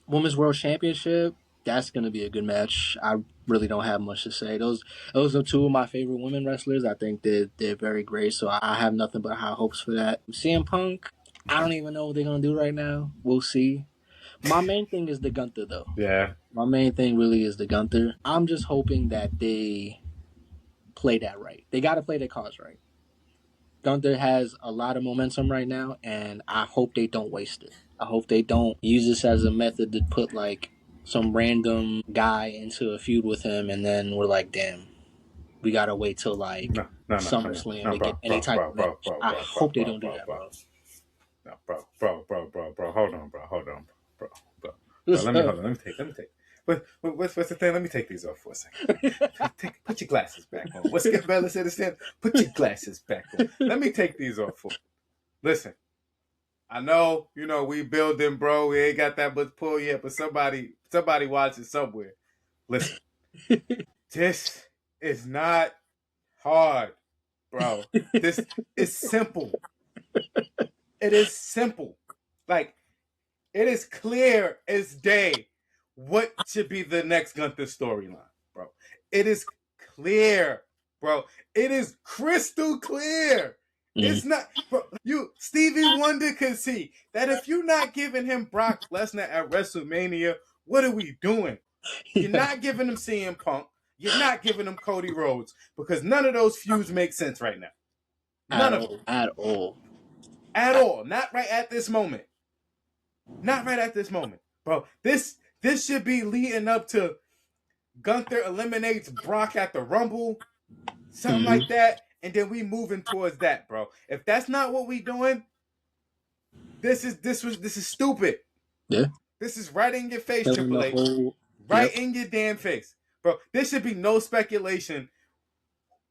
Speaker 2: Women's World Championship, that's gonna be a good match. I really don't have much to say. Those are two of my favorite women wrestlers. I think they're very great. So I have nothing but high hopes for that. CM Punk, I don't even know what they're gonna do right now. We'll see. My main thing is the Gunther though.
Speaker 1: Yeah.
Speaker 2: My main thing really is the Gunther. I'm just hoping that they play that right. They got to play their cards right. Gunther has a lot of momentum right now, and I hope they don't waste it. I hope they don't use this as a method to put like some random guy into a feud with him, and then we're like, damn, we gotta wait till like
Speaker 1: No, no, no, no,
Speaker 2: SummerSlam
Speaker 1: no,
Speaker 2: to get any type of match. I hope they don't do that, bro.
Speaker 1: No, bro. Hold on, bro.
Speaker 2: What's
Speaker 1: Let me
Speaker 2: up?
Speaker 1: hold on. Let me take. What's the thing? Let me take these off for a second. Put your glasses back on. What's Skip Bayless said? Stand. Put your glasses back on. Let me take these off for. Listen, I know we building, bro. We ain't got that much pull yet, but somebody watching somewhere. Listen, this is not hard, bro. This is simple. It is simple. Like, it is clear as day what should be the next Gunther storyline, bro. It is clear, bro. It is crystal clear. It's not, bro. Stevie Wonder can see that if you're not giving him Brock Lesnar at WrestleMania, what are we doing? You're not giving him CM Punk. You're not giving him Cody Rhodes because none of those feuds make sense right now. None of them.
Speaker 2: At all.
Speaker 1: At all. Not right at this moment. Not right at this moment. Bro, this should be leading up to Gunther eliminates Brock at the Rumble, something like that, and then we moving towards that, bro. If that's not what we doing, this is stupid.
Speaker 2: Yeah.
Speaker 1: This is right in your face,
Speaker 2: Killing
Speaker 1: Triple
Speaker 2: the
Speaker 1: H.
Speaker 2: whole.
Speaker 1: Right
Speaker 2: Yep.
Speaker 1: in your damn face. Bro, there should be no speculation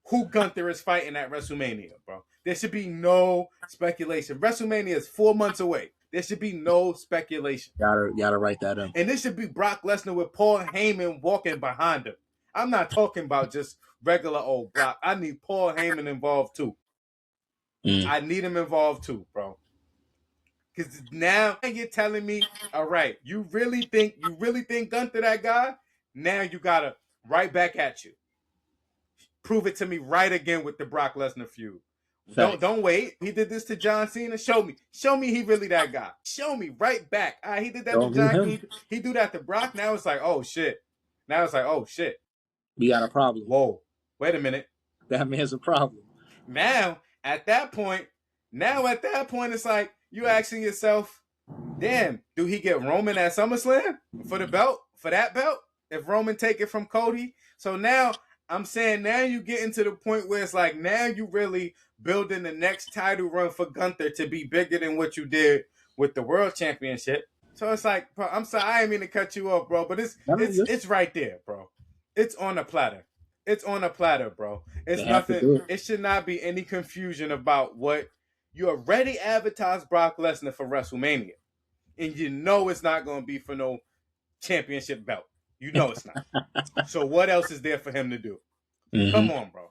Speaker 1: who Gunther is fighting at WrestleMania, bro. There should be no speculation. WrestleMania is 4 months away. There should be no speculation.
Speaker 2: Gotta write that in.
Speaker 1: And this should be Brock Lesnar with Paul Heyman walking behind him. I'm not talking about just regular old Brock. I need Paul Heyman involved too. I need him involved too, bro. Because now you're telling me, all right, you really think Gunther that guy? Now you gotta right back at you. Prove it to me right again with the Brock Lesnar feud. Don't wait. He did this to John Cena. Show me he really that guy. Show me right back. He did that to John. He do that to Brock. Now it's like, oh shit.
Speaker 2: We got a problem.
Speaker 1: Whoa. Wait a minute.
Speaker 2: That man's a problem.
Speaker 1: Now at that point, it's like you asking yourself, damn, do he get Roman at SummerSlam for the belt? For that belt? If Roman take it from Cody? So now I'm saying now you get into the point where it's like now you really building the next title run for Gunther to be bigger than what you did with the World Championship. So it's like, bro, I'm sorry, I didn't mean to cut you off, bro, but it's right there, bro. It's on a platter. It's on a platter, bro. It's nothing. It should not be any confusion about what you already advertised Brock Lesnar for WrestleMania, and you know it's not going to be for no championship belt. You know it's not. So what else is there for him to do? Come on, bro.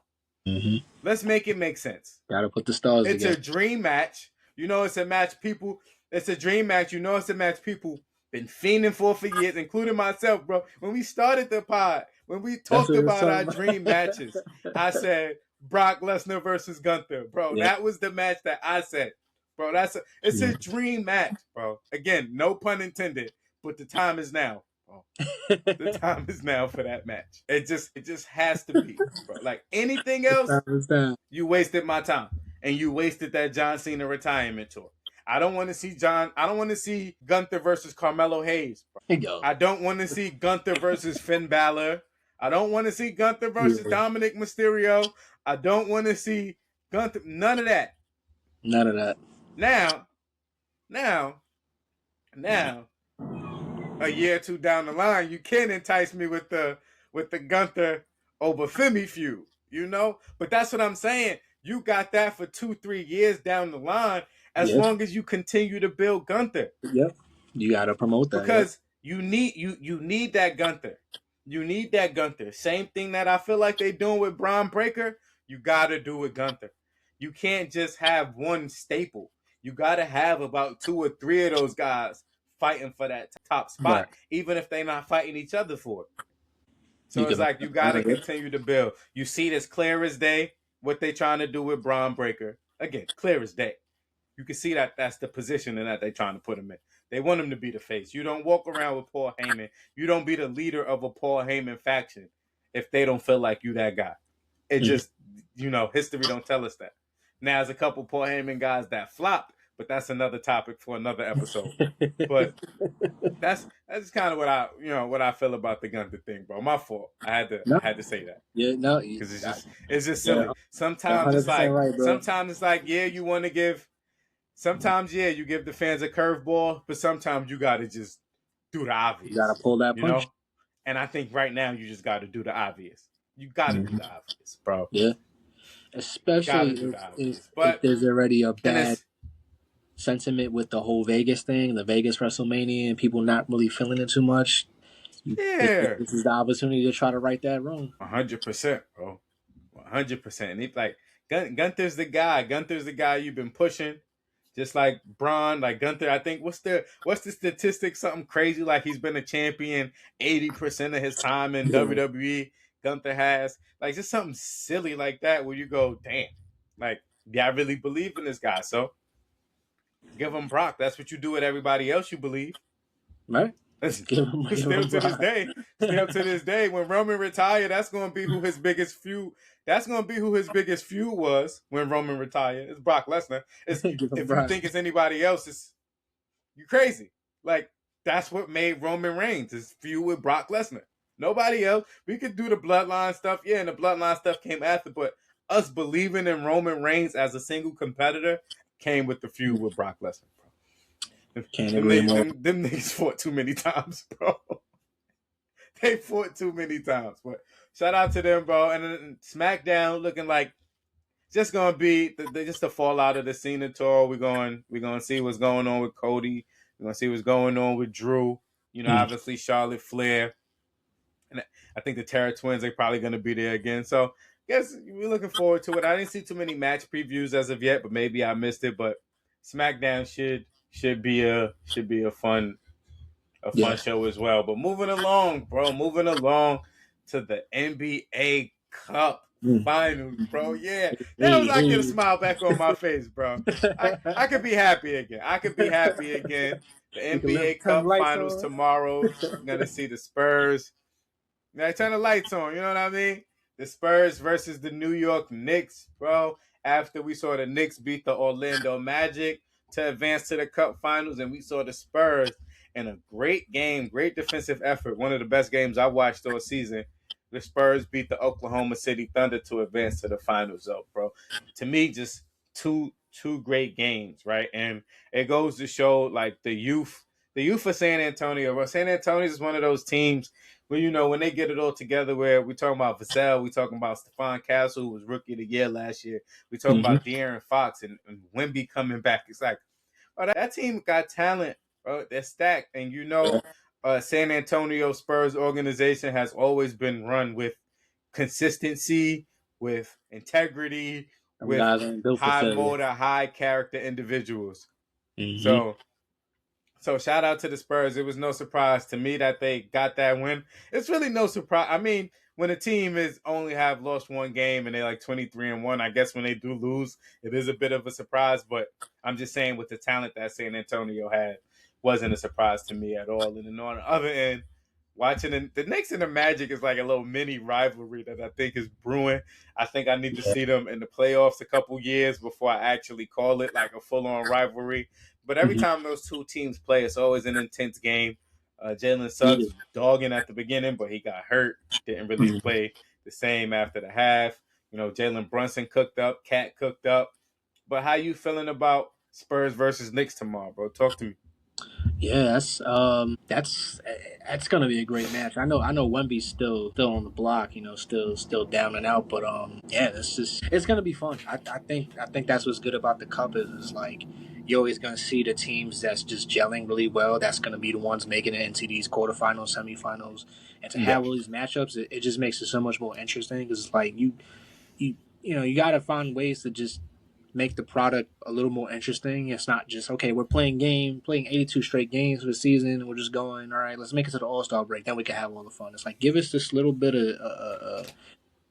Speaker 1: Let's make it make sense.
Speaker 2: Gotta put the stars
Speaker 1: It's
Speaker 2: together.
Speaker 1: a dream match. You know it's a match people. It's a dream match. You know it's a match people been fiending for years, including myself, bro. When we started the pod, when we talked about our dream matches, I said Brock Lesnar versus Gunther, bro. Yep. That was the match that I said, bro. It's a dream match, bro. Again, no pun intended, but the time is now. The time is now for that match. It just has to be, bro. Like anything else, you wasted my time, and you wasted that John Cena retirement tour. I don't want to see Gunther versus Carmelo Hayes, bro. I don't want to see Gunther versus Finn Balor. I don't want to see Gunther versus Dominic Mysterio. I don't want to see Gunther. None of that.
Speaker 2: None of that.
Speaker 1: Now, Now, now, a year or two down the line, you can entice me with the Gunther over Femi feud, you know? But that's what I'm saying. You got that for 2, 3 years down the line, as
Speaker 2: Yes.
Speaker 1: long as you continue to build Gunther.
Speaker 2: Yep. You got to promote that. Yep.
Speaker 1: Because you need that Gunther. You need that Gunther. Same thing that I feel like they doing with Braun Breaker, you gotta do with Gunther. You can't just have one staple. You gotta have about 2 or 3 of those guys fighting for that top
Speaker 2: Right.
Speaker 1: spot, even if they're not fighting each other for it.
Speaker 2: You
Speaker 1: So it's
Speaker 2: can.
Speaker 1: like you gotta continue to build. You see this clear as day what they trying to do with Braun Breaker. Again, clear as day. You can see that that's the position that they're trying to put him in. They want him to be the face. You don't walk around with Paul Heyman. You don't be the leader of a Paul Heyman faction if they don't feel like you that guy. It just, history don't tell us that. Now, there's a couple Paul Heyman guys that flopped, but that's another topic for another episode. But that's kind of what I feel about the Gunther thing, bro. My fault.
Speaker 2: No.
Speaker 1: I had to say that
Speaker 2: Yeah. No.
Speaker 1: because it's just
Speaker 2: Yeah.
Speaker 1: silly. Sometimes it's
Speaker 2: 100%
Speaker 1: like
Speaker 2: right, bro.
Speaker 1: yeah, you want to give. Sometimes, yeah, you give the fans a curveball, but sometimes you got to just do the
Speaker 2: You got
Speaker 1: obvious,
Speaker 2: to pull that punch.
Speaker 1: And I think right now you just got to do the obvious. You got to do the obvious, bro.
Speaker 2: Yeah.
Speaker 1: Got to
Speaker 2: Especially
Speaker 1: do the obvious.
Speaker 2: if
Speaker 1: But
Speaker 2: there's already a
Speaker 1: and
Speaker 2: bad
Speaker 1: it's
Speaker 2: sentiment with the whole Vegas thing, the Vegas WrestleMania, and people not really feeling it too much.
Speaker 1: yeah,
Speaker 2: This is the opportunity to try to right that wrong.
Speaker 1: 100%, bro. 100%. And he's like Gunther's the guy. Gunther's the guy you've been pushing. Just like Braun, like Gunther, I think what's the statistic? Something crazy like he's been a champion 80% of his time in
Speaker 2: Yeah.
Speaker 1: WWE. Gunther has like just something silly like that where you go, damn, like yeah, I really believe in this guy. So give him Brock. That's what you do with everybody else you believe.
Speaker 2: Right? Give
Speaker 1: Still
Speaker 2: him
Speaker 1: to this
Speaker 2: Brock.
Speaker 1: day, when Roman retired, that's going to be who his biggest feud. That's going to be who his biggest feud was when Roman retired. It's Brock Lesnar. It's
Speaker 2: Give him
Speaker 1: if you
Speaker 2: Brock.
Speaker 1: think it's anybody else, it's you crazy. Like that's what made Roman Reigns his feud with Brock Lesnar. Nobody else. We could do the bloodline stuff, yeah, and the bloodline stuff came after, but us believing in Roman Reigns as a single competitor came with the feud with Brock Lesnar, bro.
Speaker 2: Can't agree more.
Speaker 1: Them niggas fought too many times, bro. They fought too many times. But shout out to them, bro. And then SmackDown looking like just gonna be just the fallout of the Cena tour. We're gonna see what's going on with Cody. We're gonna see what's going on with Drew. Obviously Charlotte Flair. And I think the Terra Twins are probably gonna be there again. So I guess we're looking forward to it. I didn't see too many match previews as of yet, but maybe I missed it. But SmackDown should be a fun
Speaker 2: Yeah.
Speaker 1: show as well. But moving along, bro, to the NBA Cup Finals, bro. Yeah, that was I get a smile back on my face, bro. I could be happy again. The
Speaker 2: We can
Speaker 1: NBA
Speaker 2: turn the
Speaker 1: Cup
Speaker 2: lights
Speaker 1: Finals
Speaker 2: on.
Speaker 1: tomorrow. We're gonna see the Spurs. Now turn the lights on. You know what I mean? The Spurs versus the New York Knicks, bro. After we saw the Knicks beat the Orlando Magic to advance to the Cup Finals, and we saw the Spurs in a great game, great defensive effort. One of the best games I watched all season. The Spurs beat the Oklahoma City Thunder to advance to the finals, though, bro. To me, just two great games, right? And it goes to show like the youth of San Antonio. Well, San Antonio is one of those teams where when they get it all together, where we talking about Vassell, we talking about Stephon Castle, who was Rookie of the Year last year. We talking about De'Aaron Fox and Wemby coming back. It's like, oh, that team got talent, bro. They're stacked, and San Antonio Spurs organization has always been run with consistency, with integrity,
Speaker 2: Them
Speaker 1: with
Speaker 2: guys ain't built for
Speaker 1: high
Speaker 2: failure.
Speaker 1: motor, high character individuals.
Speaker 2: Mm-hmm.
Speaker 1: So shout out to the Spurs. It was no surprise to me that they got that win. It's really no surprise. I mean, when a team is only have lost one game and they're like 23-1, I guess when they do lose, it is a bit of a surprise. But I'm just saying with the talent that San Antonio had, wasn't a surprise to me at all. And then on the other end, watching the Knicks and the Magic is like a little mini rivalry that I think is brewing. I think I need to see them in the playoffs a couple years before I actually call it like a full-on rivalry. But every
Speaker 2: Mm-hmm.
Speaker 1: time those two teams play, it's always an intense game. Jalen
Speaker 2: Yeah.
Speaker 1: Suggs was dogging at the beginning, but he got hurt. Didn't really play the same after the half. Jalen Brunson cooked up, Cat cooked up. But how you feeling about Spurs versus Knicks tomorrow, bro. Talk to me.
Speaker 2: Yeah, that's gonna be a great match. I know Wemby's still on the block, still down and out, but yeah, it's gonna be fun. I think that's what's good about the cup is like you're always gonna see the teams that's just gelling really well. That's gonna be the ones making it into these quarterfinals, semifinals, and to
Speaker 1: Yeah,
Speaker 2: have all these matchups, it just makes it so much more interesting. Because it's like you got to find ways to just make the product a little more interesting. It's not just okay. We're playing 82 straight games for the season, and we're just going. All right, let's make it to the All Star break. Then we can have all the fun. It's like give us this little bit of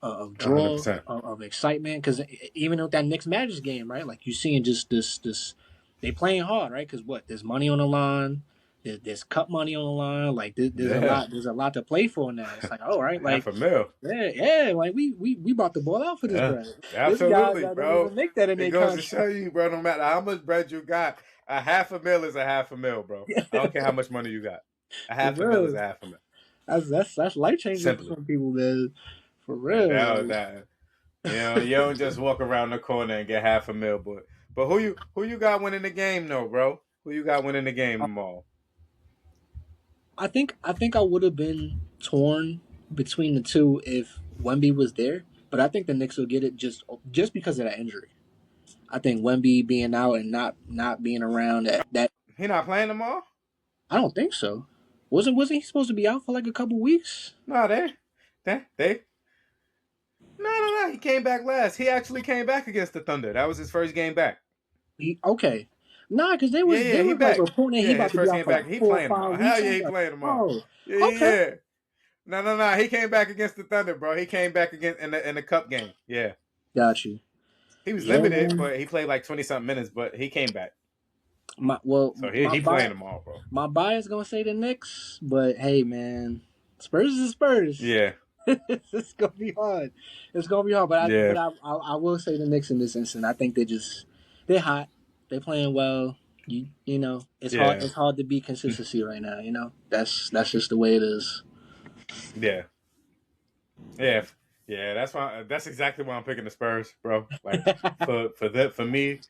Speaker 1: hundred
Speaker 2: draw
Speaker 1: percent.
Speaker 2: of excitement. Because even with that Knicks Magic game, right? Like you seeing just this they playing hard, right? Because what there's money on the line. There's cup money on the line. Like
Speaker 1: Yeah,
Speaker 2: there's a lot to play for now. It's like, all right, like
Speaker 1: half a mil.
Speaker 2: yeah, like we bought the ball out for this
Speaker 1: Yeah,
Speaker 2: bread. There's guys
Speaker 1: absolutely,
Speaker 2: that don't
Speaker 1: bro.
Speaker 2: even make that in
Speaker 1: It
Speaker 2: their
Speaker 1: goes to
Speaker 2: contract.
Speaker 1: show you, bro. No matter how much bread you got, a half a mil is a half a mil, bro. I don't care how much money you got. A
Speaker 2: For
Speaker 1: half a mil is
Speaker 2: real.
Speaker 1: a half a mil.
Speaker 2: That's life changing for
Speaker 1: Simply.
Speaker 2: some people, man. For
Speaker 1: And
Speaker 2: real.
Speaker 1: that,
Speaker 2: Like,
Speaker 1: that you don't just walk around the corner and get half a mil, but who you got winning the game though, bro? Who you got winning the game tomorrow?
Speaker 2: I think I would have been torn between the two if Wemby was there, but I think the Knicks will get it just because of that injury. I think Wemby being out and not being around that
Speaker 1: He not playing tomorrow?
Speaker 2: I don't think so. Wasn't he supposed to be out for like a couple weeks?
Speaker 1: No, they. No. He came back last. He actually came back against the Thunder. That was his first game back.
Speaker 2: Okay. Nah, because they
Speaker 1: Yeah,
Speaker 2: was
Speaker 1: yeah,
Speaker 2: they
Speaker 1: he
Speaker 2: was like
Speaker 1: back.
Speaker 2: reporting he
Speaker 1: Yeah,
Speaker 2: about
Speaker 1: his
Speaker 2: to be
Speaker 1: first
Speaker 2: out
Speaker 1: game
Speaker 2: for like
Speaker 1: back. He
Speaker 2: 4 or
Speaker 1: playing tomorrow.
Speaker 2: 5 weeks.
Speaker 1: Hell
Speaker 2: I
Speaker 1: yeah,
Speaker 2: was
Speaker 1: he
Speaker 2: like,
Speaker 1: playing tomorrow.
Speaker 2: oh,
Speaker 1: Yeah,
Speaker 2: okay,
Speaker 1: yeah. No. He came back against the Thunder, bro. He came back against in the cup game. Yeah,
Speaker 2: got you.
Speaker 1: he was
Speaker 2: Yeah,
Speaker 1: limited,
Speaker 2: man.
Speaker 1: but he played like 20 something minutes. But he came back,
Speaker 2: My well,
Speaker 1: so he playing tomorrow, bro.
Speaker 2: my bias gonna say the Knicks, but hey, man, Spurs is Spurs.
Speaker 1: Yeah,
Speaker 2: It's gonna be hard. It's gonna be hard, but I
Speaker 1: yeah,
Speaker 2: but I will say the Knicks in this instance. I think they're hot. They're playing well. You know it's hard.
Speaker 1: yeah,
Speaker 2: It's hard to beat consistency right now. That's just the way it is.
Speaker 1: yeah, yeah, yeah. That's exactly why I'm picking the Spurs, bro. Like for me,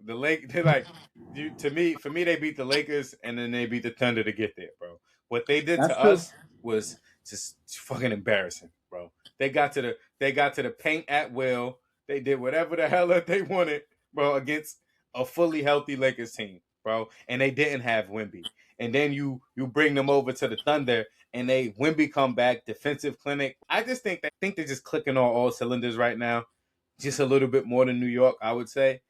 Speaker 1: the Lake they like you to me for me they beat the Lakers and then they beat the Thunder to get there, bro. What they did
Speaker 2: That's
Speaker 1: to
Speaker 2: true.
Speaker 1: us was just fucking embarrassing, bro. They got to the paint at will. They did whatever the hell that they wanted, bro, against a fully healthy Lakers team, bro. And they didn't have Wemby. And then you bring them over to the Thunder and they Wemby come back, defensive clinic. I just think they're just clicking on all cylinders right now. Just a little bit more than New York, I would say.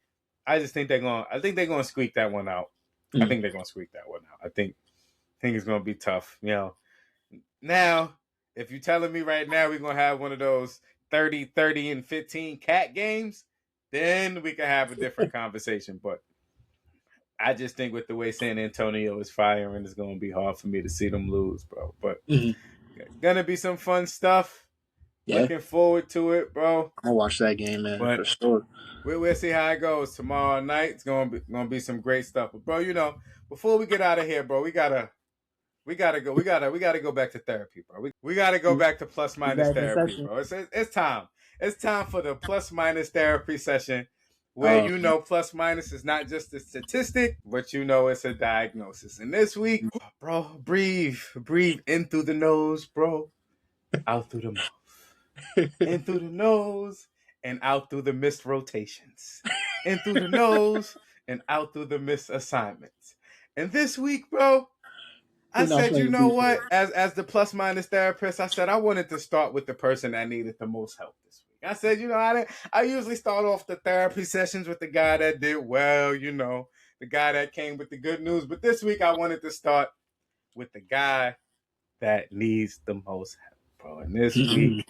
Speaker 1: I think they're gonna squeak that one out. I
Speaker 2: Mm.
Speaker 1: think they're gonna squeak that one out. I think it's gonna be tough. Now, if you're telling me right now we're gonna have one of those 30, and 15 cat games, then we can have a different conversation. But I just think with the way San Antonio is firing, it's gonna be hard for me to see them lose, bro. But
Speaker 2: Mhm.
Speaker 1: gonna be some fun stuff.
Speaker 2: Yeah,
Speaker 1: Looking forward to it, bro.
Speaker 2: I'll watch that game, man, for
Speaker 1: But
Speaker 2: sure.
Speaker 1: we'll see how it goes tomorrow night. It's gonna be some great stuff. But bro, before we get out of here, bro, we gotta go back to therapy, bro. We gotta go
Speaker 2: We
Speaker 1: back to plus
Speaker 2: we
Speaker 1: minus
Speaker 2: back in
Speaker 1: therapy,
Speaker 2: session.
Speaker 1: bro. It's time. It's time for the plus minus therapy session, where
Speaker 2: Um,
Speaker 1: plus minus is not just a statistic, but it's a diagnosis. And this week, bro, breathe in through the nose, bro, out through the mouth, in through the nose and out through the missed rotations, in through the nose and out through the missed assignments. And this week, bro, I
Speaker 2: we're not
Speaker 1: said, you
Speaker 2: playing
Speaker 1: know
Speaker 2: defense.
Speaker 1: what? As the plus minus therapist, I said I wanted to start with the person that needed the most help this week. I said, I usually start off the therapy sessions with the guy that did well, the guy that came with the good news. But this week, I wanted to start with the guy that needs the most help, bro. And this
Speaker 2: Mm-mm.
Speaker 1: week,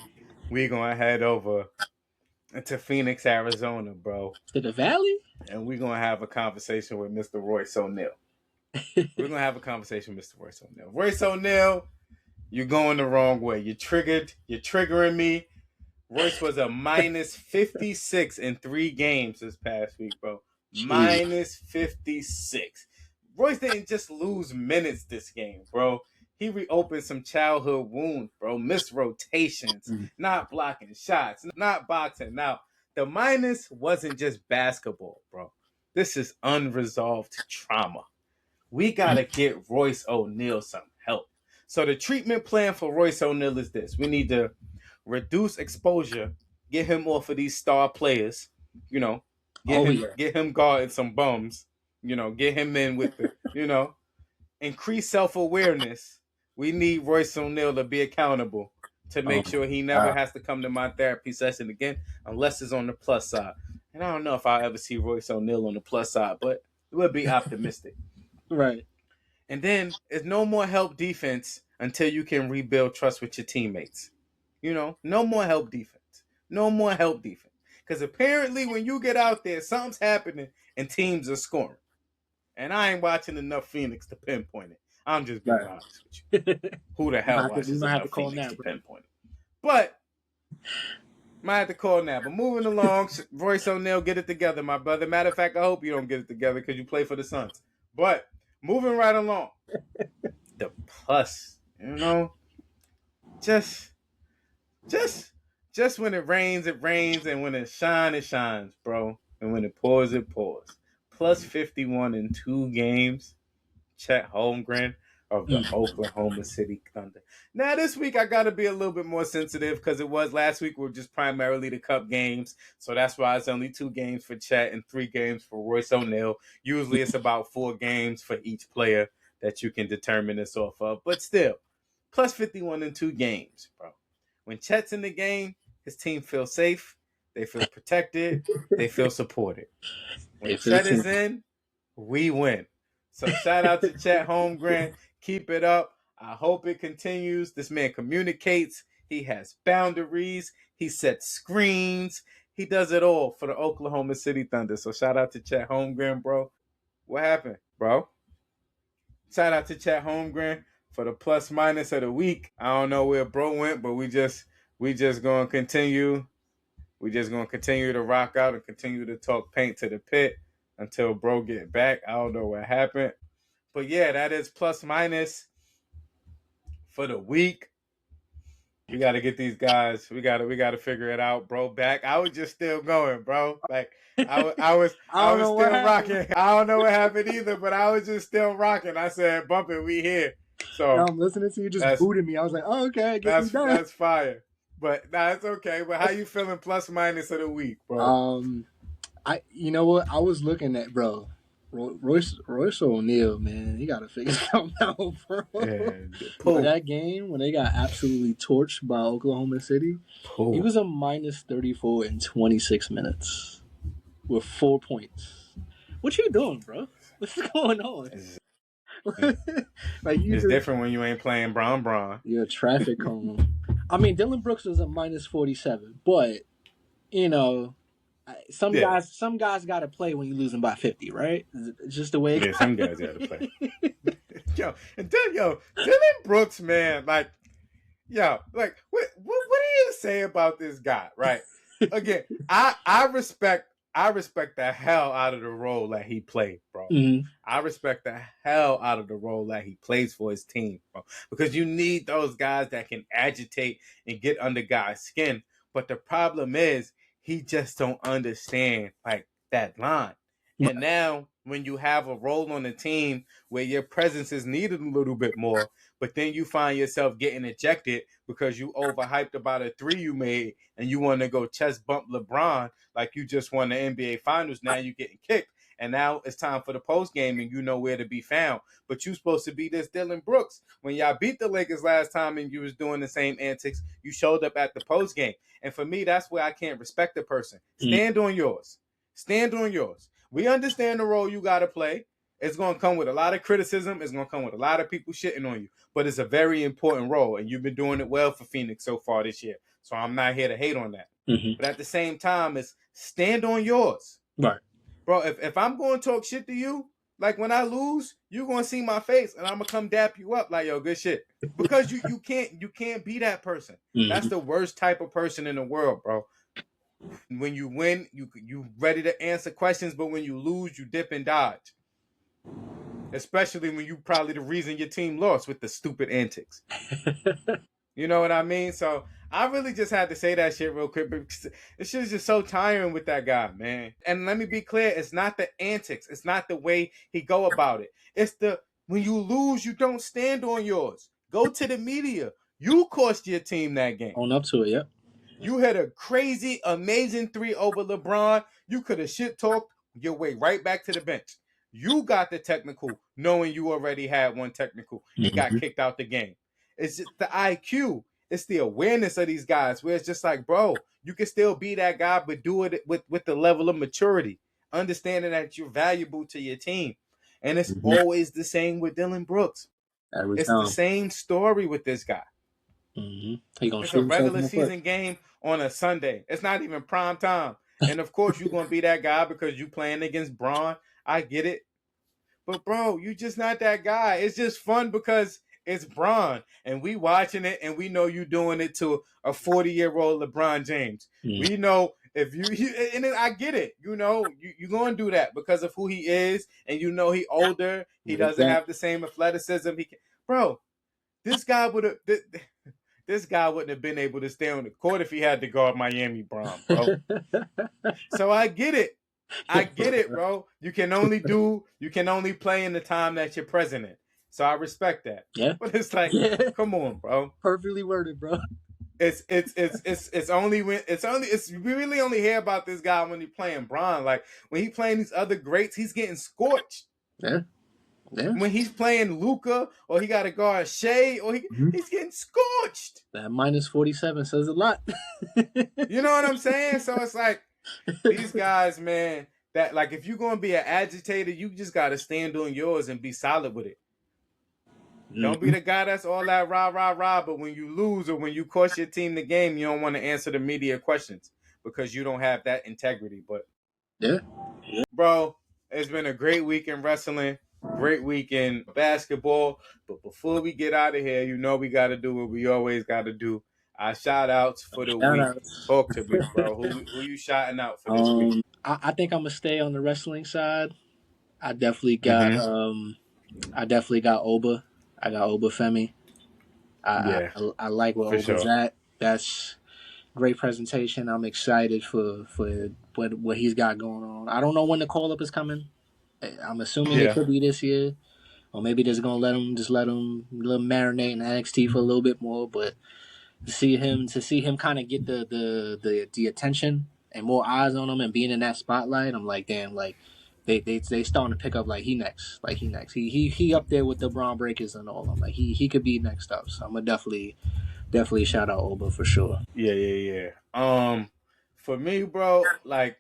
Speaker 1: we're gonna head over to Phoenix, Arizona, bro,
Speaker 2: To the Valley.
Speaker 1: and we're gonna have a conversation with Mr. Royce O'Neal. We're gonna have a conversation with Mr. Royce O'Neal. Royce O'Neal, you're going the wrong way. You're triggered. You're triggering me. Royce was a minus 56 in 3 games this past week, bro.
Speaker 2: Jeez.
Speaker 1: Minus 56. Royce didn't just lose minutes this game, bro. He reopened some childhood wounds, bro. Missed rotations,
Speaker 2: Mm.
Speaker 1: not blocking shots, not boxing. Now, the minus wasn't just basketball, bro. This is unresolved trauma. We got to get Royce O'Neal some help. So the treatment plan for Royce O'Neal is this. We need to reduce exposure, get him off of these star players, you know,
Speaker 2: Oh yeah.
Speaker 1: get him guarding some bums, get him in with the, increase self-awareness. We need Royce O'Neal to be accountable to
Speaker 2: Oh
Speaker 1: make sure he
Speaker 2: my
Speaker 1: never
Speaker 2: God.
Speaker 1: has to come to my therapy session again unless it's on the plus side. And I don't know if I'll ever see Royce O'Neal on the plus side, but we'll be optimistic.
Speaker 2: Right.
Speaker 1: And then it's no more help defense until you can rebuild trust with your teammates. No more help defense. No more help defense. Because apparently when you get out there, something's happening and teams are scoring. And I ain't watching enough Phoenix to pinpoint it. I'm just being
Speaker 2: Right.
Speaker 1: honest with you. Who the hell
Speaker 2: We
Speaker 1: watches
Speaker 2: might have to
Speaker 1: enough
Speaker 2: call
Speaker 1: Phoenix
Speaker 2: that,
Speaker 1: to
Speaker 2: bro.
Speaker 1: pinpoint it? But might have to call now. But moving along, Royce O'Neal, get it together, my brother. Matter of fact, I hope you don't get it together because you play for the Suns. But moving right along, the plus, just just when it rains, and when it shines, bro. And when it pours, it pours. Plus 51 in 2 games. Chet Holmgren of the Oklahoma City Thunder. Now, this week, I got to be a little bit more sensitive because it was last week were just primarily the Cup games. So that's why it's only 2 games for Chet and 3 games for Royce O'Neal. Usually it's about 4 games for each player that you can determine this off of. But still, plus 51 in 2 games, bro. When Chet's in the game, his team feels safe. They feel protected. They feel supported. When
Speaker 2: It feels
Speaker 1: Chet is
Speaker 2: too.
Speaker 1: in, we win. So shout out to Chet Holmgren. Keep it up. I hope it continues. This man communicates. He has boundaries. He sets screens. He does it all for the Oklahoma City Thunder. So shout out to Chet Holmgren, bro. What happened, bro? Shout out to Chet Holmgren for the plus minus of the week. I don't know where bro went, but we just gonna continue. We just gonna continue to rock out and continue to talk paint to the pit until bro get back. I don't know what happened. But yeah, that is plus minus for the week. We got to get these guys. We got to figure it out, bro. Back. I was just still going, bro. Like I was
Speaker 2: I don't know what
Speaker 1: still
Speaker 2: happened.
Speaker 1: rocking. I don't know what happened either, but I was just still rocking. I said, "Bump it, we here."
Speaker 2: Yo,
Speaker 1: So
Speaker 2: I'm listening to you just
Speaker 1: that's
Speaker 2: booted me. I was like, oh, okay, I guess we done.
Speaker 1: that's fire. But nah, it's okay. But how you feeling plus minus of the week, bro?
Speaker 2: You know what? I was looking at, bro. Royce O'Neal, man, he got to figure something out, bro. Bro, that game when they got absolutely torched by Oklahoma City, he was a minus 34 in 26 minutes with 4 points. What you doing, bro? What's going on? Like
Speaker 1: It's different when you ain't playing Bron.
Speaker 2: you're a traffic cone. I mean, Dylan Brooks was a minus 47, but you know, some guys got to play when you're losing by 50, right? It's just the way it
Speaker 1: Yeah, some guys got to play. Dylan Brooks, man, like what do you say about this guy, right? Again, I respect the hell out of the role that he played, bro.
Speaker 2: Mhm.
Speaker 1: I respect the hell out of the role that he plays for his team, bro. Because you need those guys that can agitate and get under guys' skin. But the problem is he just don't understand like that line. And now when you have a role on the team where your presence is needed a little bit more, but then you find yourself getting ejected because you overhyped about a 3 you made and you want to go chest bump LeBron like you just won the NBA Finals. Now you're getting kicked. And now it's time for the post game and you know where to be found. But you supposed to be this Dylan Brooks. When y'all beat the Lakers last time and you was doing the same antics, you showed up at the post game. And for me, that's where I can't respect the person. Stand on yours. Stand on yours. We understand the role you got to play. It's going to come with a lot of criticism. It's going to come with a lot of people shitting on you. But it's a very important role, and you've been doing it well for Phoenix so far this year. So I'm not here to hate on that.
Speaker 2: Mhm.
Speaker 1: But at the same time, it's stand on yours.
Speaker 2: Right.
Speaker 1: Bro, if I'm going to talk shit to you, like when I lose, you're going to see my face, and I'm going to come dap you up like, yo, good shit. Because you can't be that person.
Speaker 2: Mhm.
Speaker 1: That's the worst type of person in the world, bro. When you win, you ready to answer questions, but when you lose, you dip and dodge. Especially when you probably the reason your team lost with the stupid antics. You know what I mean? So I really just had to say that shit real quick because this shit is just so tiring with that guy, man. And let me be clear, it's not the antics, it's not the way he go about it. It's the when you lose, you don't stand on yours. Go to the media. You cost your team that game.
Speaker 2: Own up to it, yep.
Speaker 1: You had a crazy, amazing 3 over LeBron. You could have shit talked your way right back to the bench. You got the technical, knowing you already had one technical and got kicked out the game. It's just the IQ. It's the awareness of these guys where it's just like, bro, you can still be that guy, but do it with the level of maturity, understanding that you're valuable to your team. And it's always the same with Dylan Brooks.
Speaker 2: Every
Speaker 1: It's the
Speaker 2: time.
Speaker 1: same story with this guy.
Speaker 2: He gonna
Speaker 1: It's
Speaker 2: shoot
Speaker 1: a
Speaker 2: himself
Speaker 1: regular
Speaker 2: in the foot.
Speaker 1: season game on a Sunday. It's not even prime time. And of course, you're going to be that guy because you playing against Braun. I get it. But, bro, you just not that guy. It's just fun because it's Braun. And we watching it, and we know you doing it to a 40-year-old LeBron James. We know if and I get it. You know, you're going to do that because of who he is. And you know he older. He doesn't have the same athleticism. Bro, this guy would have... This guy wouldn't have been able to stay on the court if he had to guard Miami Braun, bro. So I get it. I get it, bro. You can only play in the time that you're president. So I respect that.
Speaker 2: Yeah.
Speaker 1: But it's like, come on, bro.
Speaker 2: Perfectly worded, bro.
Speaker 1: It's only we really only hear about this guy when he's playing Braun. Like when he's playing these other greats, he's getting scorched.
Speaker 2: Yeah. Yeah.
Speaker 1: When he's playing Luka or he got to guard Shea or he's getting scorched.
Speaker 2: That minus 47 says a lot.
Speaker 1: You know what I'm saying? So it's like these guys, man, that like if you're gonna be an agitator, you just gotta stand on yours and be solid with it. Don't be the guy that's all that rah rah rah, but when you lose or when you cost your team the game, you don't want to answer the media questions because you don't have that integrity. But
Speaker 2: yeah,
Speaker 1: bro, it's been a great week in wrestling, great week in basketball. But before we get out of here, you know we gotta do what we always gotta do. Our shout outs for the week. Talk to me, bro. Who you shouting out for this week?
Speaker 2: I think I'm gonna stay on the wrestling side. I definitely got Oba. I got Oba Femi. I like where Oba's at. That's great presentation. I'm excited for what he's got going on. I don't know when the call up is coming. I'm assuming it could be this year, or maybe they're gonna let him marinate in NXT for a little bit more. But to see him kind of get the attention and more eyes on him and being in that spotlight, I'm like, damn, like they starting to pick up like he next. He up there with the Braun Breakers and all of them. Like he could be next up. So I'm gonna definitely shout out Oba for sure.
Speaker 1: Yeah. For me, bro, like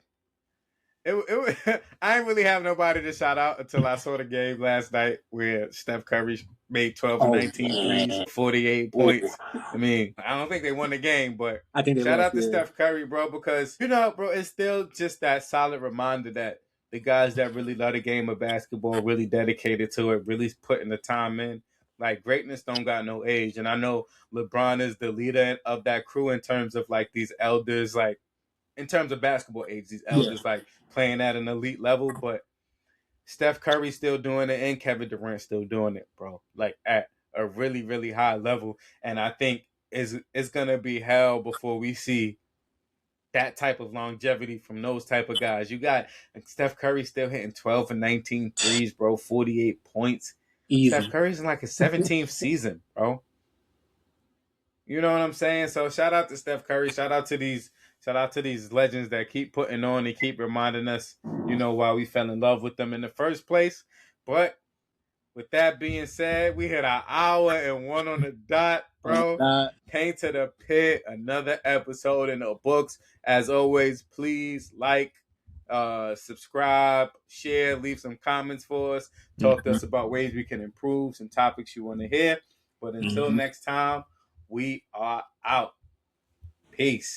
Speaker 1: it I ain't really have nobody to shout out until I saw the game last night where Steph Curry made 12 of 19 threes, 48 points. I mean, I don't think they won the game, but
Speaker 2: I think
Speaker 1: shout out to Steph Curry, bro, because bro, it's still just that solid reminder that the guys that really love the game of basketball, really dedicated to it, really putting the time in. Like greatness don't got no age. And I know LeBron is the leader of that crew in terms of like these elders, like in terms of basketball age, these elders like playing at an elite level, but Steph Curry still doing it and Kevin Durant still doing it, bro. Like at a really, really high level. And I think it's gonna be hell before we see that type of longevity from those type of guys. You got Steph Curry still hitting 12 and 19 threes, bro, 48 points.
Speaker 2: Easy.
Speaker 1: Steph Curry's in like his 17th season, bro. You know what I'm saying? So shout out to Steph Curry. Shout out to these legends that keep putting on and keep reminding us, why we fell in love with them in the first place. But with that being said, we hit an hour and 1 on the dot, bro. Paint to the pit, another episode in the books. As always, please like, subscribe, share, leave some comments for us. Talk to us about ways we can improve, some topics you want to hear. But until next time, we are out. Peace.